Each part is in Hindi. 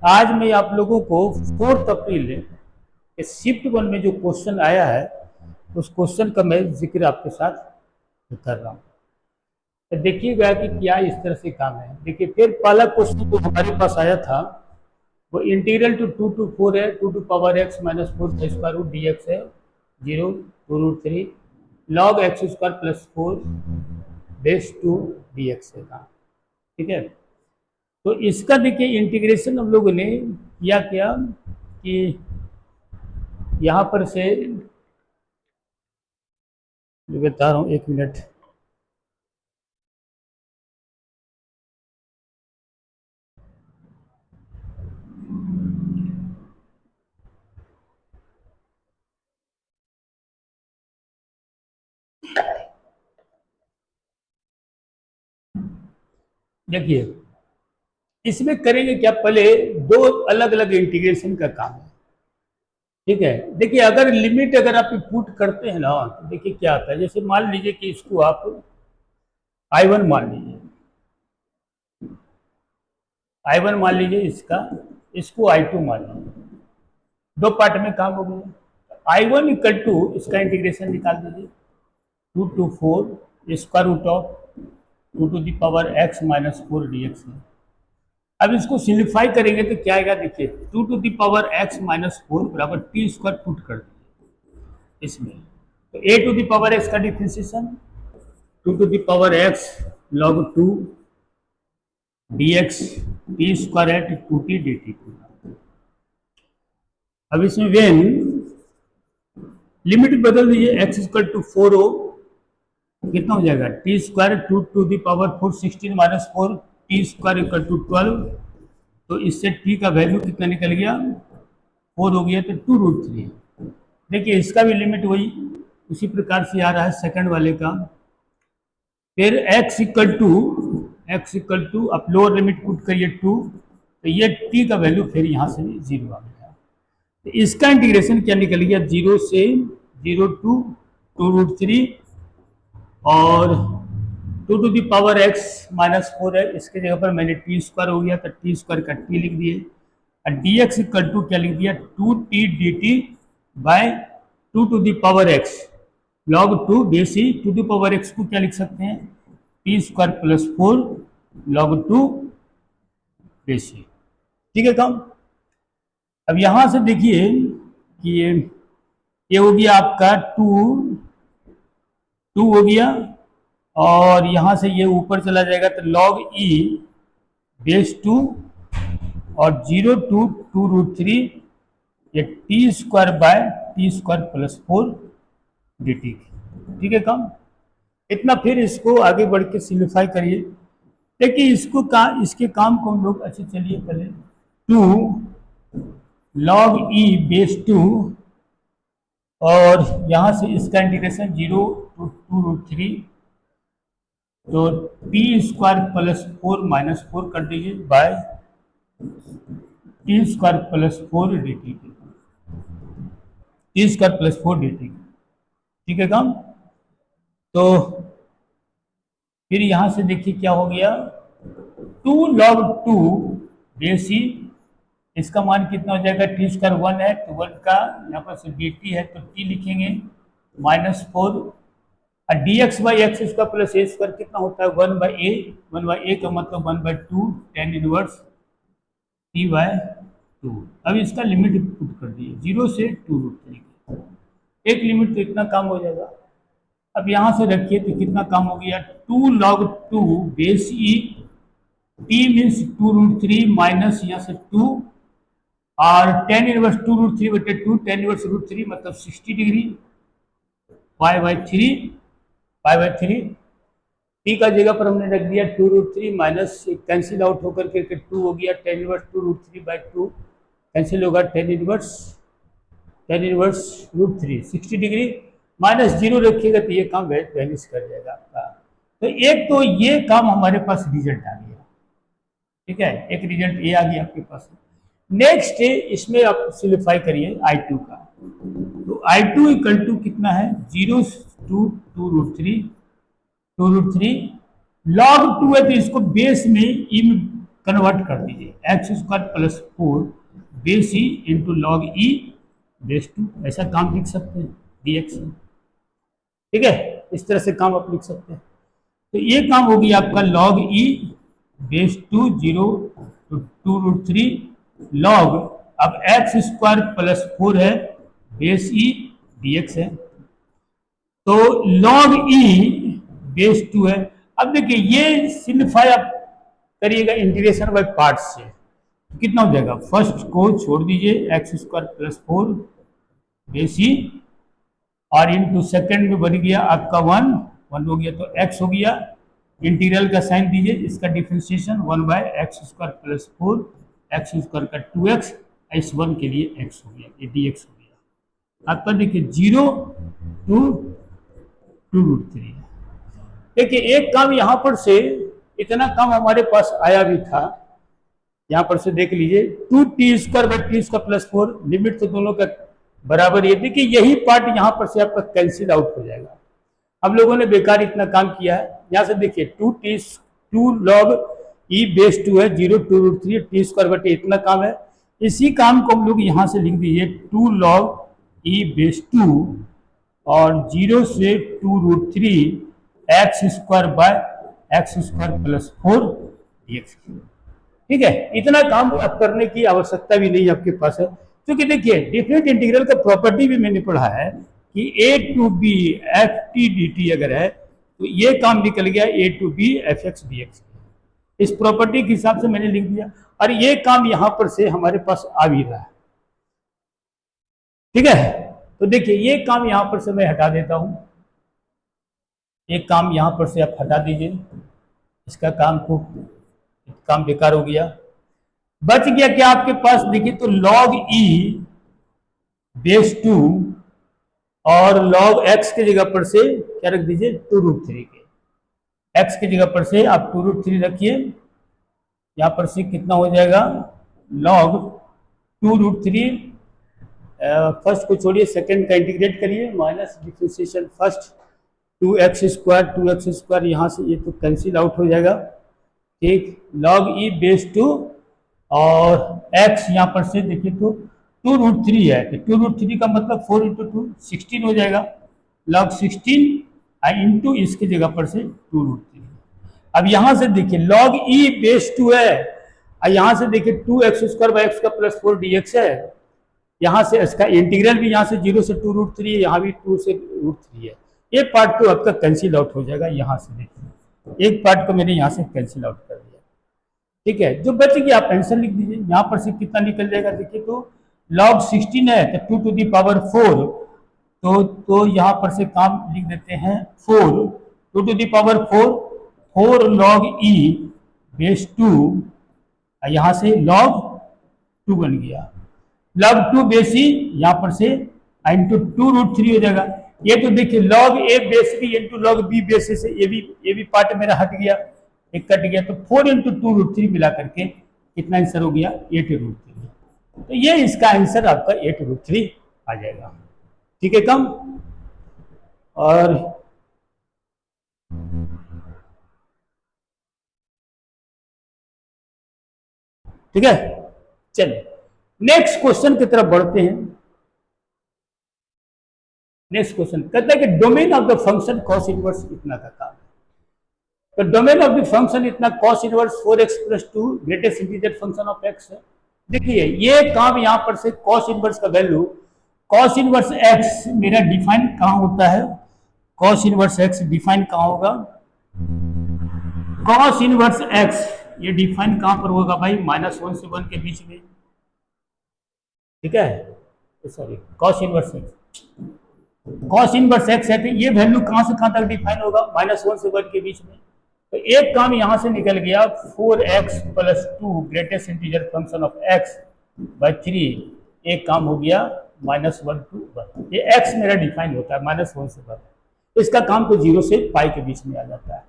आज मैं आप लोगों को 4 अप्रैल के शिफ्ट 1 में जो क्वेश्चन आया है उस क्वेश्चन का मैं जिक्र आपके साथ कर रहा हूँ। तो देखिएगा कि क्या इस तरह से काम है। देखिए, फिर पहला क्वेश्चन जो हमारे पास आया था वो इंटीग्रल टू 2 to 4 है, 2 to पावर x माइनस 4 का स्क्वायर रूट डी एक्स है 0 2 root 3 log x square plus 4 base 2 d x है काम। ठीक है, तो इसका देखिए इंटीग्रेशन हम लोगों ने किया क्या कि यहाँ पर से मैं बता रहा हूँ, 1 मिनट। देखिए, इसमें करेंगे क्या, पहले 2 अलग अलग इंटीग्रेशन का काम है। ठीक है, देखिए अगर लिमिट अगर आप पुट करते हैं ना तो देखिए क्या आता है। जैसे मान लीजिए कि इसको आप I1 मान लीजिए, I1 मान लीजिए, इसको I2 मान लीजिए, 2 पार्ट में काम हो गया। I1 इक्वल टू इसका इंटीग्रेशन निकाल दीजिए 2 to 4 square root of 2 to the power x minus 4 d x है। अब इसको सिंप्लीफाई करेंगे तो क्या आएगा, देखिए 2 to the power x minus 4 बराबर टी स्क्वायर पुट कर दीजिए इसमें, तो a to the power x का differentiation 2 to the power x log 2 dx T square है 2t dt। अब इसमें वेन लिमिट बदल दीजिए, x इक्वल टू 4 हो कितना हो जाएगा, t square 2 to the power 4 16 minus 4 t square equal to 12। तो इससे t का वैल्यू कितना निकल गया, 4 हो गया, तो 2 रूट 3। देखिए इसका भी लिमिट वही उसी प्रकार से आ रहा है सेकंड वाले का। फिर x इक्वल टू आप लोअर लिमिट पुट करिए 2, तो ये t का वैल्यू फिर यहाँ से 0 आ गया। तो इसका इंटीग्रेशन क्या निकल गया, 0 से 0 टू 2 रूट 3 और 2 to the power x minus 4 है, इसके जगह पर मैंने टी स्क्वायर हो गया तो टी स्क्वायर का टी लिख दिए और डी एक्स इक्वल टू क्या लिख दिया 2t dt by 2 to the power x log 2 बेसी 2 to the पावर x को क्या लिख सकते हैं, टी स्क्वायर प्लस 4 log 2 बेसी। ठीक है काम। अब यहां से देखिए कि ये हो गया आपका 2 हो गया और यहां से ये ऊपर चला जाएगा तो log e बेस 2 और 0 टू 2 रूट 3 ये T square by t square plus 4 d t. ठीक है काम इतना। फिर इसको आगे बढ़ के सिम्प्लीफाई करिए। देखिए इसके काम को हम लोग अच्छे चलिए पहले 2 log e बेस 2 और यहाँ से इसका इंटीग्रेशन 0 टू 2 रूट 3 तो टी स्क्वायर प्लस 4 माइनस 4 कर दीजिए by t square plus 4 d t, t square plus 4 d t. ठीक है काम। तो फिर यहां से देखिए क्या हो गया 2 log 2 बेसी इसका मान कितना हो जाएगा, टी स्क्वायर 1 है तो 1 का यहाँ पर से डी टी है तो टी लिखेंगे माइनस 4 और D x by x square plus A square कितना होता है 1/a का मतलब 1/2 tan इनवर्स टी बाय 2। अब इसका लिमिट पुट कर दिए 0 से 2 रूट 3, एक लिमिट तो इतना काम हो जाएगा। अब यहां से रखिए तो कितना काम हो गया 2 log 2 base e t means 2 root 3 minus यहाँ से 2 और tan इनवर्स 2 रूट 3 बटे 2 tan इनवर्स रूट 3 मतलब 60 डिग्री पाई बाई 3 टी का जगह पर हमने रख दिया 2 रूट 3 माइनस कैंसिल आउट होकर के 2 हो गया tan inverse 2 root 3 by 2 cancel होगा tan inverse root 3 60 degree minus 0 रखिएगा तो ये काम वैनिश कर जाएगा आपका। तो एक तो ये काम हमारे पास रिजल्ट आ गया। ठीक है, एक रिजल्ट ये आ गया आपके पास। नेक्स्ट इसमें आप सिम्प्लीफाई करिए I2 का, तो I2 इक्वल टू कितना है 0 टू 2 रूट 3 लॉग 2 है तो इसको बेस में ई में कन्वर्ट कर दीजिए, x square plus 4 base E into log ई बेस 2, ऐसा काम लिख सकते हैं dx। ठीक है, इस तरह से काम आप लिख सकते हैं। तो ये काम हो गया आपका log e base 2 0 to 2√3 log, अब एक्स स्क्वायर प्लस 4 है बेस ई dx है, तो log e बेस 2 है। अब देखिए ये सिंप्लीफाई आप करिएगा इंटीग्रेशन बाय पार्ट्स से, तो कितना हो जाएगा, फर्स्ट को छोड़ दीजिए एक्स स्क्वायर प्लस 4 बेस ई, और इंटू सेकेंड में बन गया आपका 1 हो गया, तो x हो गया, इंटीग्रल का साइन दीजिए, इसका differentiation 1/x² plus 4 x square का 2x, इस 1 के लिए x हो गया, ये dx हो गया आपका। देखिए 0 to 2√3। देखिए एक काम यहाँ पर से, इतना काम हमारे पास आया भी था, यहाँ पर से देख लीजिए 2t² प्लस 4, लिमिट तो दोनों का बराबर है। देखिए यही पार्ट यहाँ पर से आपका कैंसिल आउट हो जाएगा। हम लोगों ने बेकार इतना काम किया है। यहाँ से देखिए 2 log e बेस 2 है 0 2√3 t² इतना काम है। इसी काम को हम लोग यहाँ से लिख दीजिए 2 log e बेस 2 और 0 से 2√3 x² प्लस 4 dx। ठीक है, इतना काम अब करने की आवश्यकता भी नहीं आपके पास है, क्योंकि देखिए डिफरेंट इंटीग्रल का प्रॉपर्टी भी मैंने पढ़ा है कि a to b F T D T अगर है तो ये काम निकल गया a to b F x D x. इस प्रॉपर्टी के हिसाब से मैंने लिख दिया, और ये काम यहां पर से हमारे पास आ भी रहा है। ठीक है, तो देखिए ये काम यहां पर से मैं हटा देता हूं, एक काम यहां पर से आप हटा दीजिए, इसका काम बेकार हो गया। बच गया क्या आपके पास, देखिए तो log e बेस 2 और log x की जगह पर से क्या रख दीजिए 2√3 के, x की जगह पर से आप 2√3 रखिए, यहां पर से कितना हो जाएगा log 2√3, फर्स्ट को छोड़िए सेकंड का इंटीग्रेट करिए, माइनस डिफरेंशिएशन फर्स्ट 2x² यहाँ से ये तो कैंसिल आउट हो जाएगा। ठीक, log e बेस 2 और x यहाँ पर से देखिए तो 2√3 है, तो 2√3 का मतलब 4 × 2 16 हो जाएगा, log 16 इंटू इसकी जगह पर से 2√3। अब यहाँ से देखिए log e बेस 2 है, और यहाँ से देखिए 2x² प्लस 4 dx है, यहाँ से इसका इंटीग्रल भी यहाँ से 0 से 2√3 है, यहाँ भी 2 से √3 है। ये पार्ट तो आपका कैंसिल आउट हो जाएगा। यहाँ से देखिए एक पार्ट को मैंने यहाँ से कैंसिल आउट कर दिया। ठीक है, जो बच गया आप आंसर लिख दीजिए, यहाँ पर से कितना निकल जाएगा, देखिए तो log 16 है तो 2 to the power 4, तो यहाँ पर से काम लिख देते हैं 4 2 to the power 4 log e base 2, यहाँ से log 2 बन गया, log 2 बेस e यहाँ पर से इंटू 2√3 हो जाएगा। ये तो देखिए log a base b into log b base से ये भी पार्ट मेरा हट गया, एक कट गया, तो 4 इंटू 2√3 मिला करके कितना आंसर हो गया 8√3। तो ये इसका आंसर आपका 8√3 आ जाएगा। ठीक है कम, और ठीक है, चलिए नेक्स्ट क्वेश्चन की तरफ बढ़ते हैं। नेक्स्ट क्वेश्चन कहता है कि domain of the function cos inverse इतना का काम है। तो डोमेन ऑफ द फंक्शन इतना cos inverse 4x + 2 greatest integer function of x है। देखिए ये काम यहां पर से cos इनवर्स का वैल्यू cos इनवर्स x मेरा डिफाइन कहां होता है, cos इनवर्स x डिफाइन कहां होगा, cos इनवर्स x ये डिफाइन कहां पर होगा भाई, -1 से 1 के बीच में। ठीक है, सॉरी cos इनवर्स x है, तो ये वैल्यू कहां से कहां तक डिफाइन होगा, -1 से 1 के बीच में। तो एक काम यहां से निकल गया 4x + 2 greatest integer function of x / 3, एक काम हो गया -1 to 1। ये x मेरा डिफाइन होता है -1 से 1, इसका काम तो 0 से π के बीच में आ जाता है।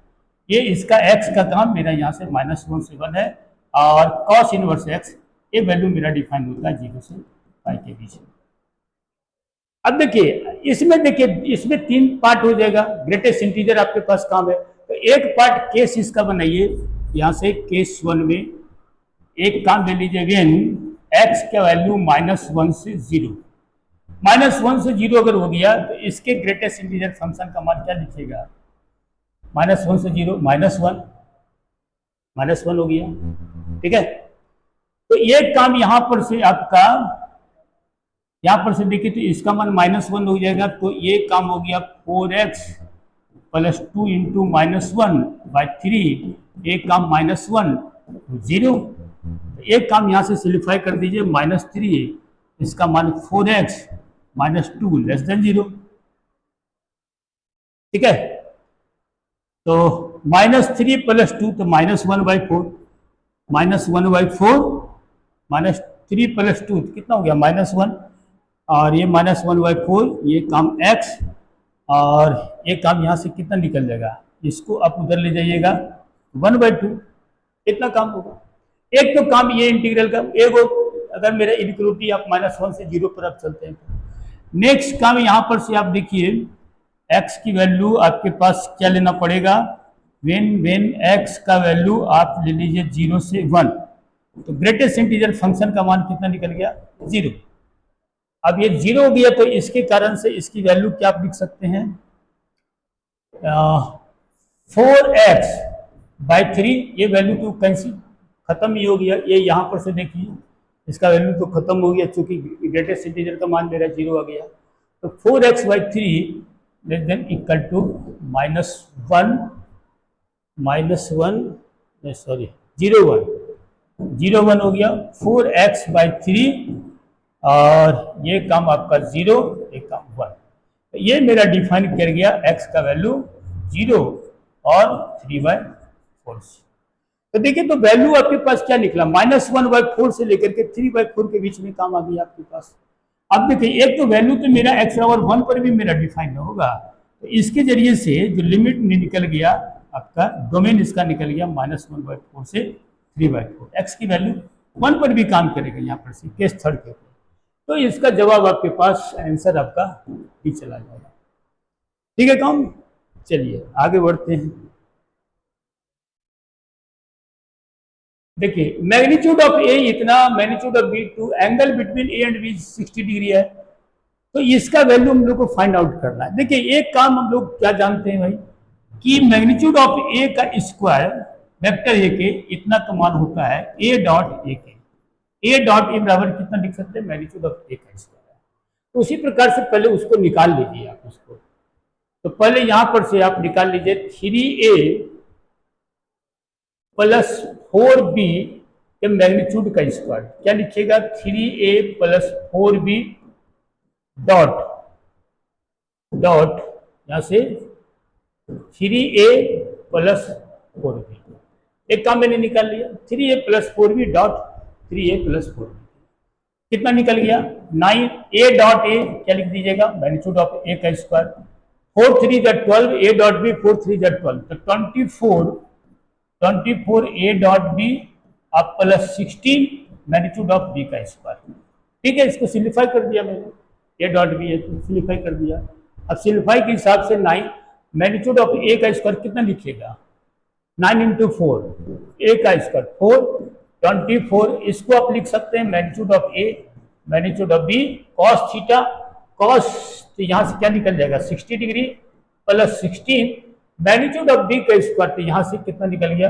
ये इसका x का काम मेरा यहाँ से -1 से 1 है, और cos इनवर्स x ये वैल्यू मेरा डिफाइन होता है 0 से π के बीच में। अब देखिए इसमें 3 पार्ट हो जाएगा, ग्रेटेस्ट इंटीजर आपके पास काम है, तो एक पार्ट केस इसका बनाइए, यहाँ से केस 1 में एक काम ले लीजिए अगेन, x का वैल्यू -1 से 0, -1 से 0 अगर हो गया तो इसके ग्रेटेस्ट इंटीजर फंक्शन का मान क्या लिखिएगा, -1 से 0 -1 हो गया, ठीक है। तो ये काम यहां पर से आपका, यहां पर से देखिए तो इसका मान -1 हो जाएगा, तो ये काम हो गया 4x + 2 इंटू -1/3, एक काम -1 0, एक काम यहां से सिंप्लीफाई कर दीजिए, -3, इसका मान 4x - 2 < 0, ठीक है। तो -3 + 2 तो -1/4, -1/4 -3 + 2 कितना हो गया -1, और ये -1/4, ये काम x, और ये काम यहाँ से कितना निकल जाएगा, इसको आप उधर ले जाइएगा 1/2, इतना काम होगा। एक तो काम ये इंटीग्रल का, एक अगर मेरा इनक्लूटी आप -1 से 0 पर आप चलते हैं। नेक्स्ट काम यहाँ पर से आप देखिए, x की वैल्यू आपके पास क्या लेना पड़ेगा, वेन x का वैल्यू आप ले लीजिए 0 से 1, तो ग्रेटेस्ट इंटीजर फंक्शन का मान कितना निकल गया, 0। अब ये 0 हो गया तो इसके कारण से इसकी वैल्यू क्या आप लिख सकते हैं, 4x/3, ये वैल्यू तो कैंसिल खत्म ही हो गया, ये यहाँ पर से देखिए इसका वैल्यू तो खत्म हो गया, चूंकि ग्रेटेस्ट इंटीजर का मान मेरा 0 आ गया, तो 4x/3 -1 हो गया, 4x/3, और ये काम आपका 0, एक काम 1, तो ये मेरा डिफाइन कर गया x का वैल्यू 0 और 3/4 से। तो देखिए तो वैल्यू आपके पास क्या निकला, -1/4 से लेकर के 3/4 के बीच में काम आ गया आपके पास। अब देखिए एक तो वैल्यू तो मेरा x बराबर 1 पर भी मेरा डिफाइन होगा, तो इसके जरिए से जो लिमिट निकल गया आपका, डोमेन इसका निकल गया -1/4 से 3/4, x की वैल्यू 1 पर भी काम करेगा यहाँ पर से, केस थर्ड के ऊपर। तो इसका जवाब आपके पास, आंसर आपका ही चला जाएगा, ठीक है काम। चलिए आगे बढ़ते हैं। देखिए मैग्नीट्यूड ऑफ ए इतना, magnitude of B 2, angle between A and B 60 degree है, तो इसका वैल्यू हम लोग को फाइंड आउट करना है। देखिए एक काम हम लोग क्या जानते हैं भाई, कि मैग्नीट्यूड ऑफ ए का स्क्वायर वेक्टर ए के इतना का मान होता है ए डॉट ए के, ए डॉट ए बराबर कितना लिख सकते हैं, मैग्नीट्यूड ऑफ ए का स्क्वायर। तो उसी प्रकार से पहले उसको निकाल लीजिए आप उसको, तो पहले यहां पर से आप निकाल लीजिए 3a + 4b के मैग्नीट्यूड का स्क्वायर, क्या लिखिएगा 3a + 4b डॉट यहां से 3a + 4b, एक काम मैंने निकाल लिया, 3a + 4b dot 3a + 4b, कितना निकल गया 9, a डॉट ए क्या लिख दीजिएगा, मैग्नीट्यूड ऑफ ए का स्क्वायर, 4 3 = 12, a डॉट बी 4 3 = 12, तो 24 a डॉट बी आप +16 मैग्नीट्यूड ऑफ बी का स्क्वायर, ठीक है। इसको सिंप्लीफाई कर दिया मैंने, ए डॉट बी है तो सिंप्लीफाई कर दिया। अब सिंप्लीफाई के हिसाब से 9 मैग्नीट्यूड ऑफ ए का स्क्वायर कितना लिखिएगा, 9 × 4, ए का स्क्वायर 4, 24, इसको आप लिख सकते हैं magnitude of A, magnitude of B cos theta, cos, तो यहां से क्या निकल जाएगा 60 डिग्री +16 मैग्नीट्यूड ऑफ बी का स्क्वायर, तो यहां से कितना निकल गया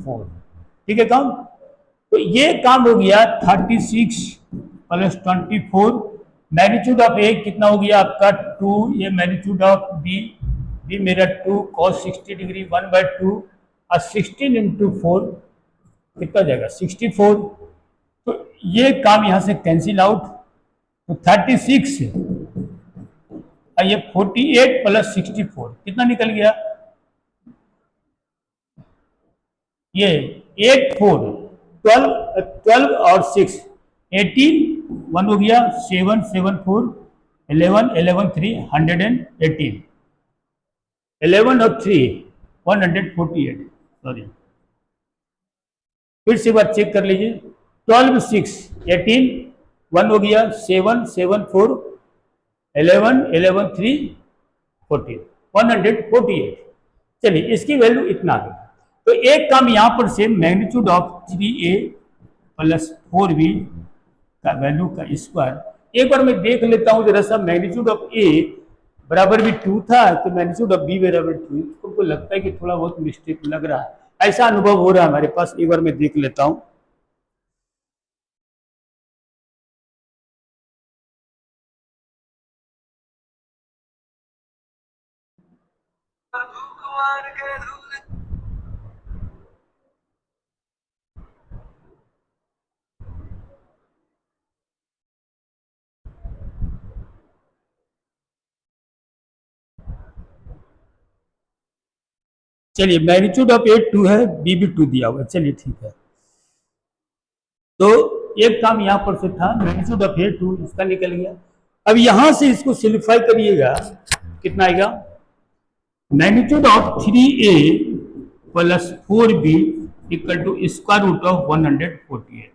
4, ठीक है काम। तो ये काम हो गया 36 + 24, मैग्नीट्यूड ऑफ ए कितना हो गया आपका 2, ये मैग्नीट्यूड ऑफ बी मेरा 2 cos 60 डिग्री 1/2, और 16 × 4 कितना जाएगा 64, तो ये काम यहां से कैंसिल आउट, तो 36 और ये 48 + 64 कितना निकल गया, ये 8 4 12 और 6 18, 1 हो गया 7 7 4 11 11 3 118, 11 और 3 148, सॉरी फिर से बात चेक कर लीजिए, 12 6 18, 1 हो गया 7 7 4 11 11 3 14 148। चलिए इसकी वैल्यू इतना है, तो एक काम यहां पर से magnitude of 3a plus 4b का वैल्यू का स्क्वायर। एक बार मैं देख लेता हूँ जरा सा, मैग्नीट्यूड ऑफ ए बराबर भी 2 था तो मैग्नीट्यूड ऑफ बी बराबर 2। तुमको लगता है कि थोड़ा बहुत मिस्टेक लग रहा है, ऐसा अनुभव हो रहा है हमारे पास। एक बार मैं देख लेता हूँ। चलिए, मैग्नीट्यूड ऑफ ए 2 है, बी भी 2 दिया हुआ है, चलिए ठीक है। तो एक काम यहां पर से था, मैग्नीट्यूड ऑफ ए 2 इसका निकल गया। अब यहां से इसको सिंप्लीफाई करिएगा, कितना आएगा? Magnitude of 3a plus 4b equal to square root of 148।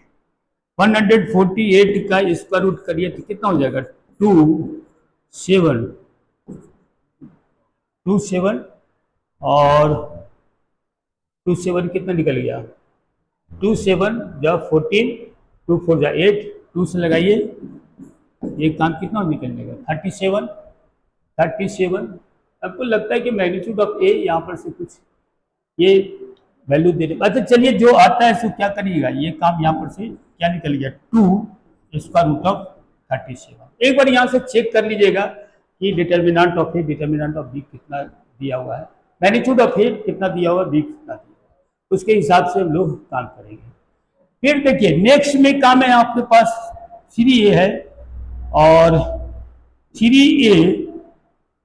148 का स्क्वायर रूट करिए तो कितना हो जाएगा? 2 7 और 2 7 कितना निकल गया? 2 7 जब 14, 2 4 जा 8, 2 से लगाइए, एक काम कितना निकलने का? 37। आपको लगता है कि मैग्नीट्यूड ऑफ ए यहाँ पर से कुछ ये वैल्यू दे रहे। अच्छा चलिए, जो आता है सो क्या करिएगा, ये काम यहाँ पर से क्या निकल गया? 2 स्क्वायर रूट ऑफ 37। एक बार यहाँ से चेक कर लीजिएगा कि determinant of A, determinant of B कितना दिया हुआ है, मैग्नीट्यूड ऑफ ए कितना दिया हुआ है, बी कितना दिया हुआ है, उसके हिसाब से हम लोग काम करेंगे। फिर देखिए नेक्स्ट में काम है आपके पास 3a है, और 3a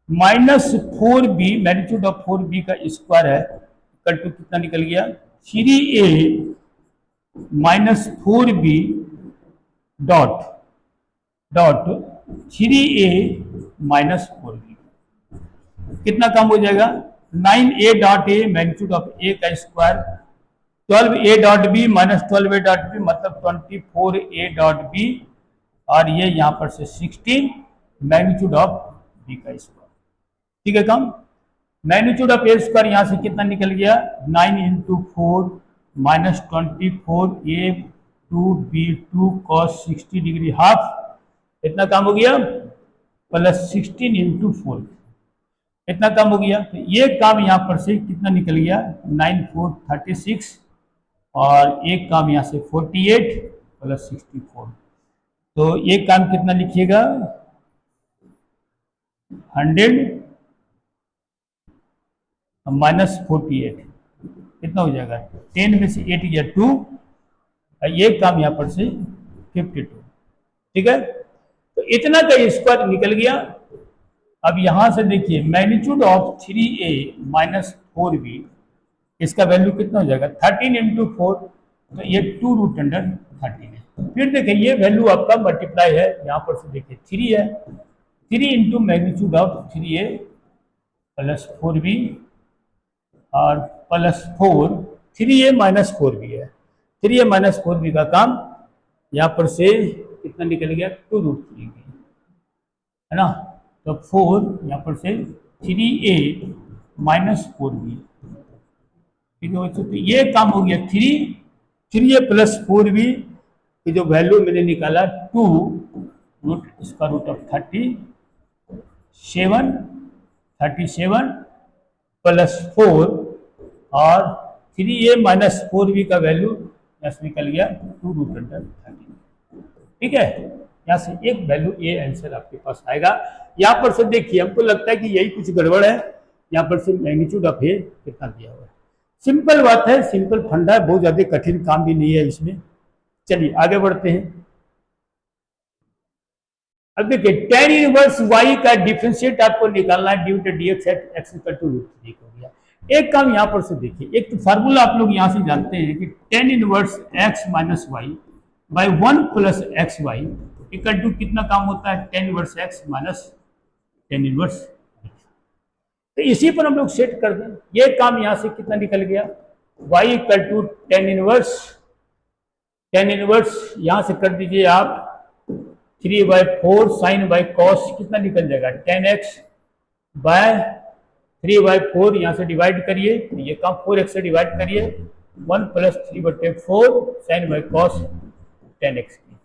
minus 4b, magnitude of 4b का स्क्वायर है, इक्वल टू कितना निकल गया? 3a minus 4b dot 3a minus 4b कितना काम हो जाएगा? 9a dot a, magnitude of a का square, 12a dot b minus 12a dot b मतलब 24a डॉट बी, और ये यहाँ पर से 16 मैग्नीट्यूड ऑफ बी का स्क्वायर। ठीक है काम? मैग्नीट्यूड ऑफ ए स्क्वायर यहाँ से कितना निकल गया? 9 into 4 minus 24a 2b2 cos 60 degree half, इतना काम हो गया, प्लस 16 इंटू 4, इतना काम हो गया। तो ये काम यहाँ पर से कितना निकल गया? 9 4 36, और एक काम यहाँ से 48 प्लस 64, तो ये काम कितना लिखिएगा? 100 माइनस 48 कितना हो जाएगा? 10 में से 8 गया 2, ये काम यहाँ पर से 52। ठीक है, तो इतना का स्क्वायर निकल गया। अब यहां से देखिए magnitude of 3a minus 4b, इसका वैल्यू कितना हो जाएगा? 13 इंटू 4, तो ये 2 रूट अंडर 13 है। फिर देखिए ये वैल्यू आपका मल्टीप्लाई है, यहाँ पर से देखिए 3 है, 3 into magnitude of 3a plus 4b और प्लस 4, 3a माइनस 4b है, 3a माइनस 4b का काम यहाँ पर से कितना निकल गया? 2 रूट 3 है ना, तो 4 यहाँ पर से 3a माइनस 4b। ठीक है बच्चों, तो ये काम हो गया 3a प्लस 4b की जो वैल्यू मैंने निकाला 2 root square root of 37 plus 4 और 3a माइनस 4b का वैल्यू यहाँ से निकल गया 2 रूट अंडर 13। ठीक है, यहाँ से एक वैल्यू ए आंसर आपके पास आएगा। यहाँ पर से देखिए हमको लगता है कि यही कुछ गड़बड़ है, यहाँ पर से मैग्नीट्यूड ऑफ ए कितना दिया हुआ है। सिंपल बात है, सिंपल फंडा है, बहुत ज्यादा कठिन काम भी नहीं है इसमें। चलिए आगे बढ़ते हैं। अब देखिए tan इनवर्स y का डिफरेंशिएट आपको निकालना है, due to dx at x equal to √3 हो गया। एक काम यहाँ पर से देखिए, एक तो फार्मूला आप लोग यहाँ से जानते हैं कि tan inverse x minus y by 1 plus x y equal to कितना काम होता है? tan inverse x minus tan inverse. तो इसी पर हम लोग सेट कर दें, ये काम यहाँ से कितना निकल गया? y equal to tan inverse यहाँ से कर दीजिए आप 3/4 साइन बाई कॉस, कितना निकल जाएगा? tan x बाय 3/4, यहाँ से डिवाइड करिए, ये काम 4x से डिवाइड करिए, 1 plus 3/4 sign by cos 10x की।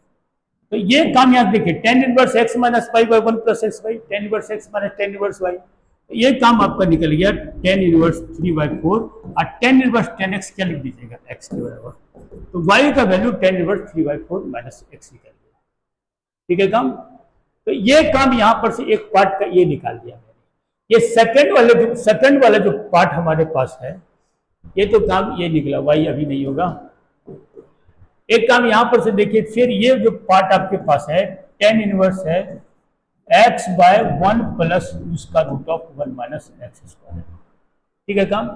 तो ये काम यहाँ देखिए, tan inverse x minus pi by 1 plus x y, tan inverse x minus tan inverse y, ये काम आपका निकल गया tan इनवर्स 3/4, और tan इनवर्स 10x क्या लिख दीजिएगा, x के बराबर। तो y का value tan inverse 3/4 minus x निकल गया। ठीक है काम। तो ये काम यहाँ पर से एक पार्ट का ये निकाल दिया मैंने। ये सेकंड वाला जो पार्ट हमारे पास है, ये तो काम ये निकला, y अभी नहीं होगा। एक काम यहां पर से देखिए, फिर ये जो पार्ट आपके पास है tan इनवर्स है x बाय 1 प्लस उसका root of 1 minus x square. ठीक है काम।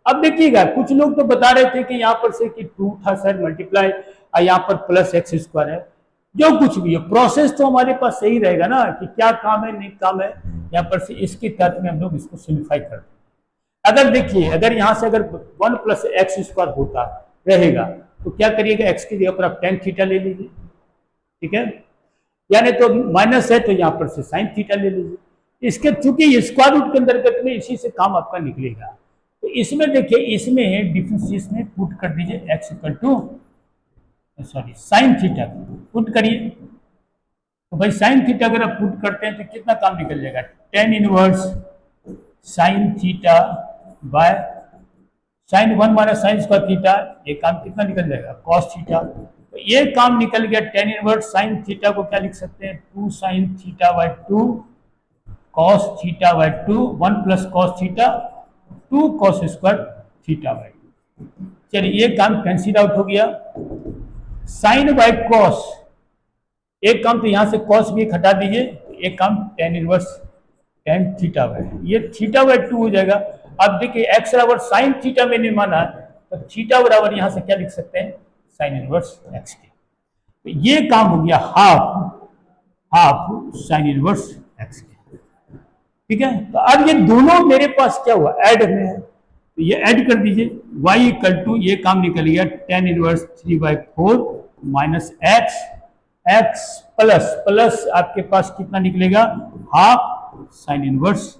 अब देखिएगा, कुछ लोग तो बता रहे थे कि यहाँ पर से कि 2 था सर मल्टीप्लाई, और यहाँ पर प्लस एक्स स्क्वायर है। जो कुछ भी है प्रोसेस तो हमारे पास सही रहेगा ना, कि क्या काम है नहीं काम है। यहाँ पर से इसके तहत में हम लोग इसको सिंप्लीफाई करते हैं। अगर देखिए, अगर यहाँ से अगर 1 प्लस एक्स स्क्वायर होता रहेगा तो क्या करिएगा, एक्स की जगह पर आप tan थीटा ले लीजिए। ठीक है, यानी तो माइनस है तो यहाँ पर से sin थीटा ले लीजिए। इसके चूंकि स्क्वायर रूट के अंतर्गत में इसी से काम आपका निकलेगा। तो इसमें देखिए, इसमें डिफरेंशिएशन में पुट कर दीजिए x equal to sin theta put करिए। तो भाई sin थीटा अगर आप पुट करते हैं तो कितना काम निकल जाएगा, tan inverse sin theta by sin 1 minus sin square theta, ये काम कितना निकल जाएगा, cos थीटा। तो ये काम निकल गया। tan इनवर्स sin थीटा को क्या लिख सकते हैं, 2 sin theta by 2 cos theta by 2, 1 plus cos theta 2 cos square theta by 2। चलिए ये काम कैंसिल आउट हो गया। sin बाय cos, एक काम तो यहां से cos भी हटा दीजिए, एक काम tan inverse tan theta by, ये थीटा बाय 2 हो जाएगा। अब देखिए x बराबर साइन थीटा मैंने माना, तो थीटा बराबर यहां से क्या लिख सकते हैं, साइन इनवर्स x के। तो ये काम हो गया हाफ साइन इनवर्स x के। ठीक है, तो अब ये दोनों मेरे पास क्या हुआ, ऐड में है, तो ये ऐड कर दीजिए। y इक्वल टू, ये काम निकल गया tan inverse 3/4 minus x plus आपके पास कितना निकलेगा, हाफ साइन इनवर्स।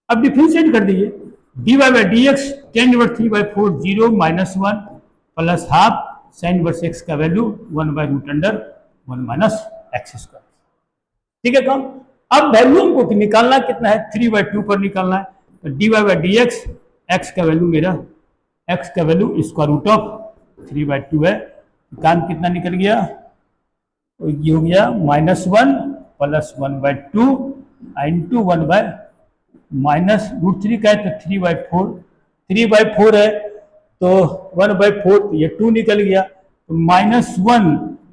अब डिफरेंशिएट कर दीजिए, dy by D x tan inverse 3/4 0 minus 1 plus half sine inverse x का वैल्यू 1/√1 माइनस एक्स स्क्वायर। ठीक है काम। अब वैल्यू हमको निकालना कितना है, 3/2 पर निकालना है। तो dy by D x, x का वैल्यू मेरा, एक्स का वैल्यू स्क्वायर रूट ऑफ 3/2 है। काम कितना निकल गया, तो ये हो गया -1 प्लस 1/2 इंटू 1 बाय माइनस √3 का है तो 3/4 है तो 1/4, तो ये 2 निकल गया, तो -1